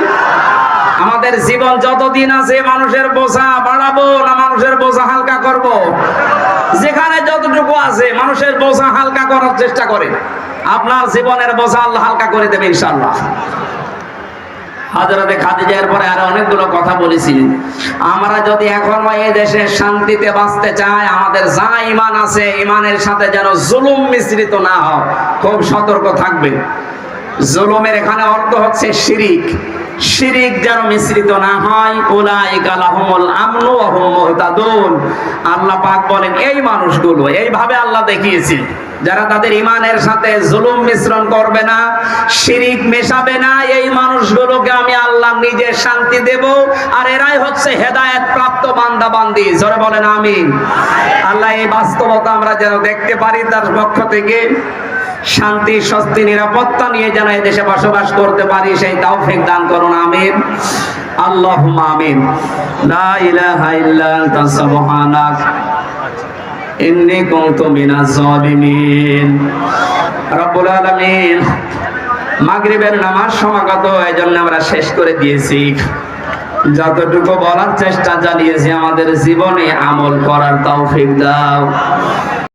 আমাদের জীবন যতদিন আছে মানুষের বোঝা বাড়াবো না মানুষের বোঝা হালকা করব? যেখানে যতটুকু আছে মানুষের বোঝা হালকা করার চেষ্টা করেন। আপনার জীবনের বোঝা আল্লাহ হালকা করে দেবে ইনশাআল্লাহ। হযরতে খাদিজার পরে আরো অনেকগুলো কথা বলেছি। আমরা যদি এখন এই দেশে শান্তিতে বাঁচতে চাই, আমাদের যা ঈমান আছে ঈমানের সাথে যেন জুলুম মিশ্রিত না হয়, খুব সতর্ক থাকবে। জুলুমের এখানে অর্থ হচ্ছে শিরিক। শিরিক যেন মিশ্রিত না হয়। উলাইকা লাহুমুল আমনু ওয়া হুম মুহতাদুন। আল্লাহ পাক বলেন এই মানুষগুলো, এইভাবে আল্লাহ দেখিয়েছে, যারা তাদের ঈমানের সাথে জুলুম মিশ্রণ করবে না, শিরিক মেশাবে না, এই মানুষগুলোকে আমি আল্লাহ নিজে শান্তি দেব। আর এরাই হচ্ছে হেদায়েত প্রাপ্ত বান্দা বান্দি। জোরে বলেন আমিন। আল্লাহ এই বাস্তবতা আমরা যেন দেখতে পারি, তার পক্ষ থেকে শান্তি, স্বস্তি, নিরাপত্তা নিয়ে যেন এই দেশে বসবাস করতে পারি, সেই তৌফিক দান করুন। আমিন। আল্লাহুম্মা আমিন। লা ইলাহা ইল্লা আনতা সুবহানাক ইন্নী কুনতু মিনাজ জালিমিন। রব্বুল আলামিন, মাগরিবের নামাজ সমাগত, এজন্য আমরা শেষ করে দিয়েছি। যতটুকু বলার চেষ্টা চালিয়েছি আমাদের জীবনে আমল করার তৌফিক দাও।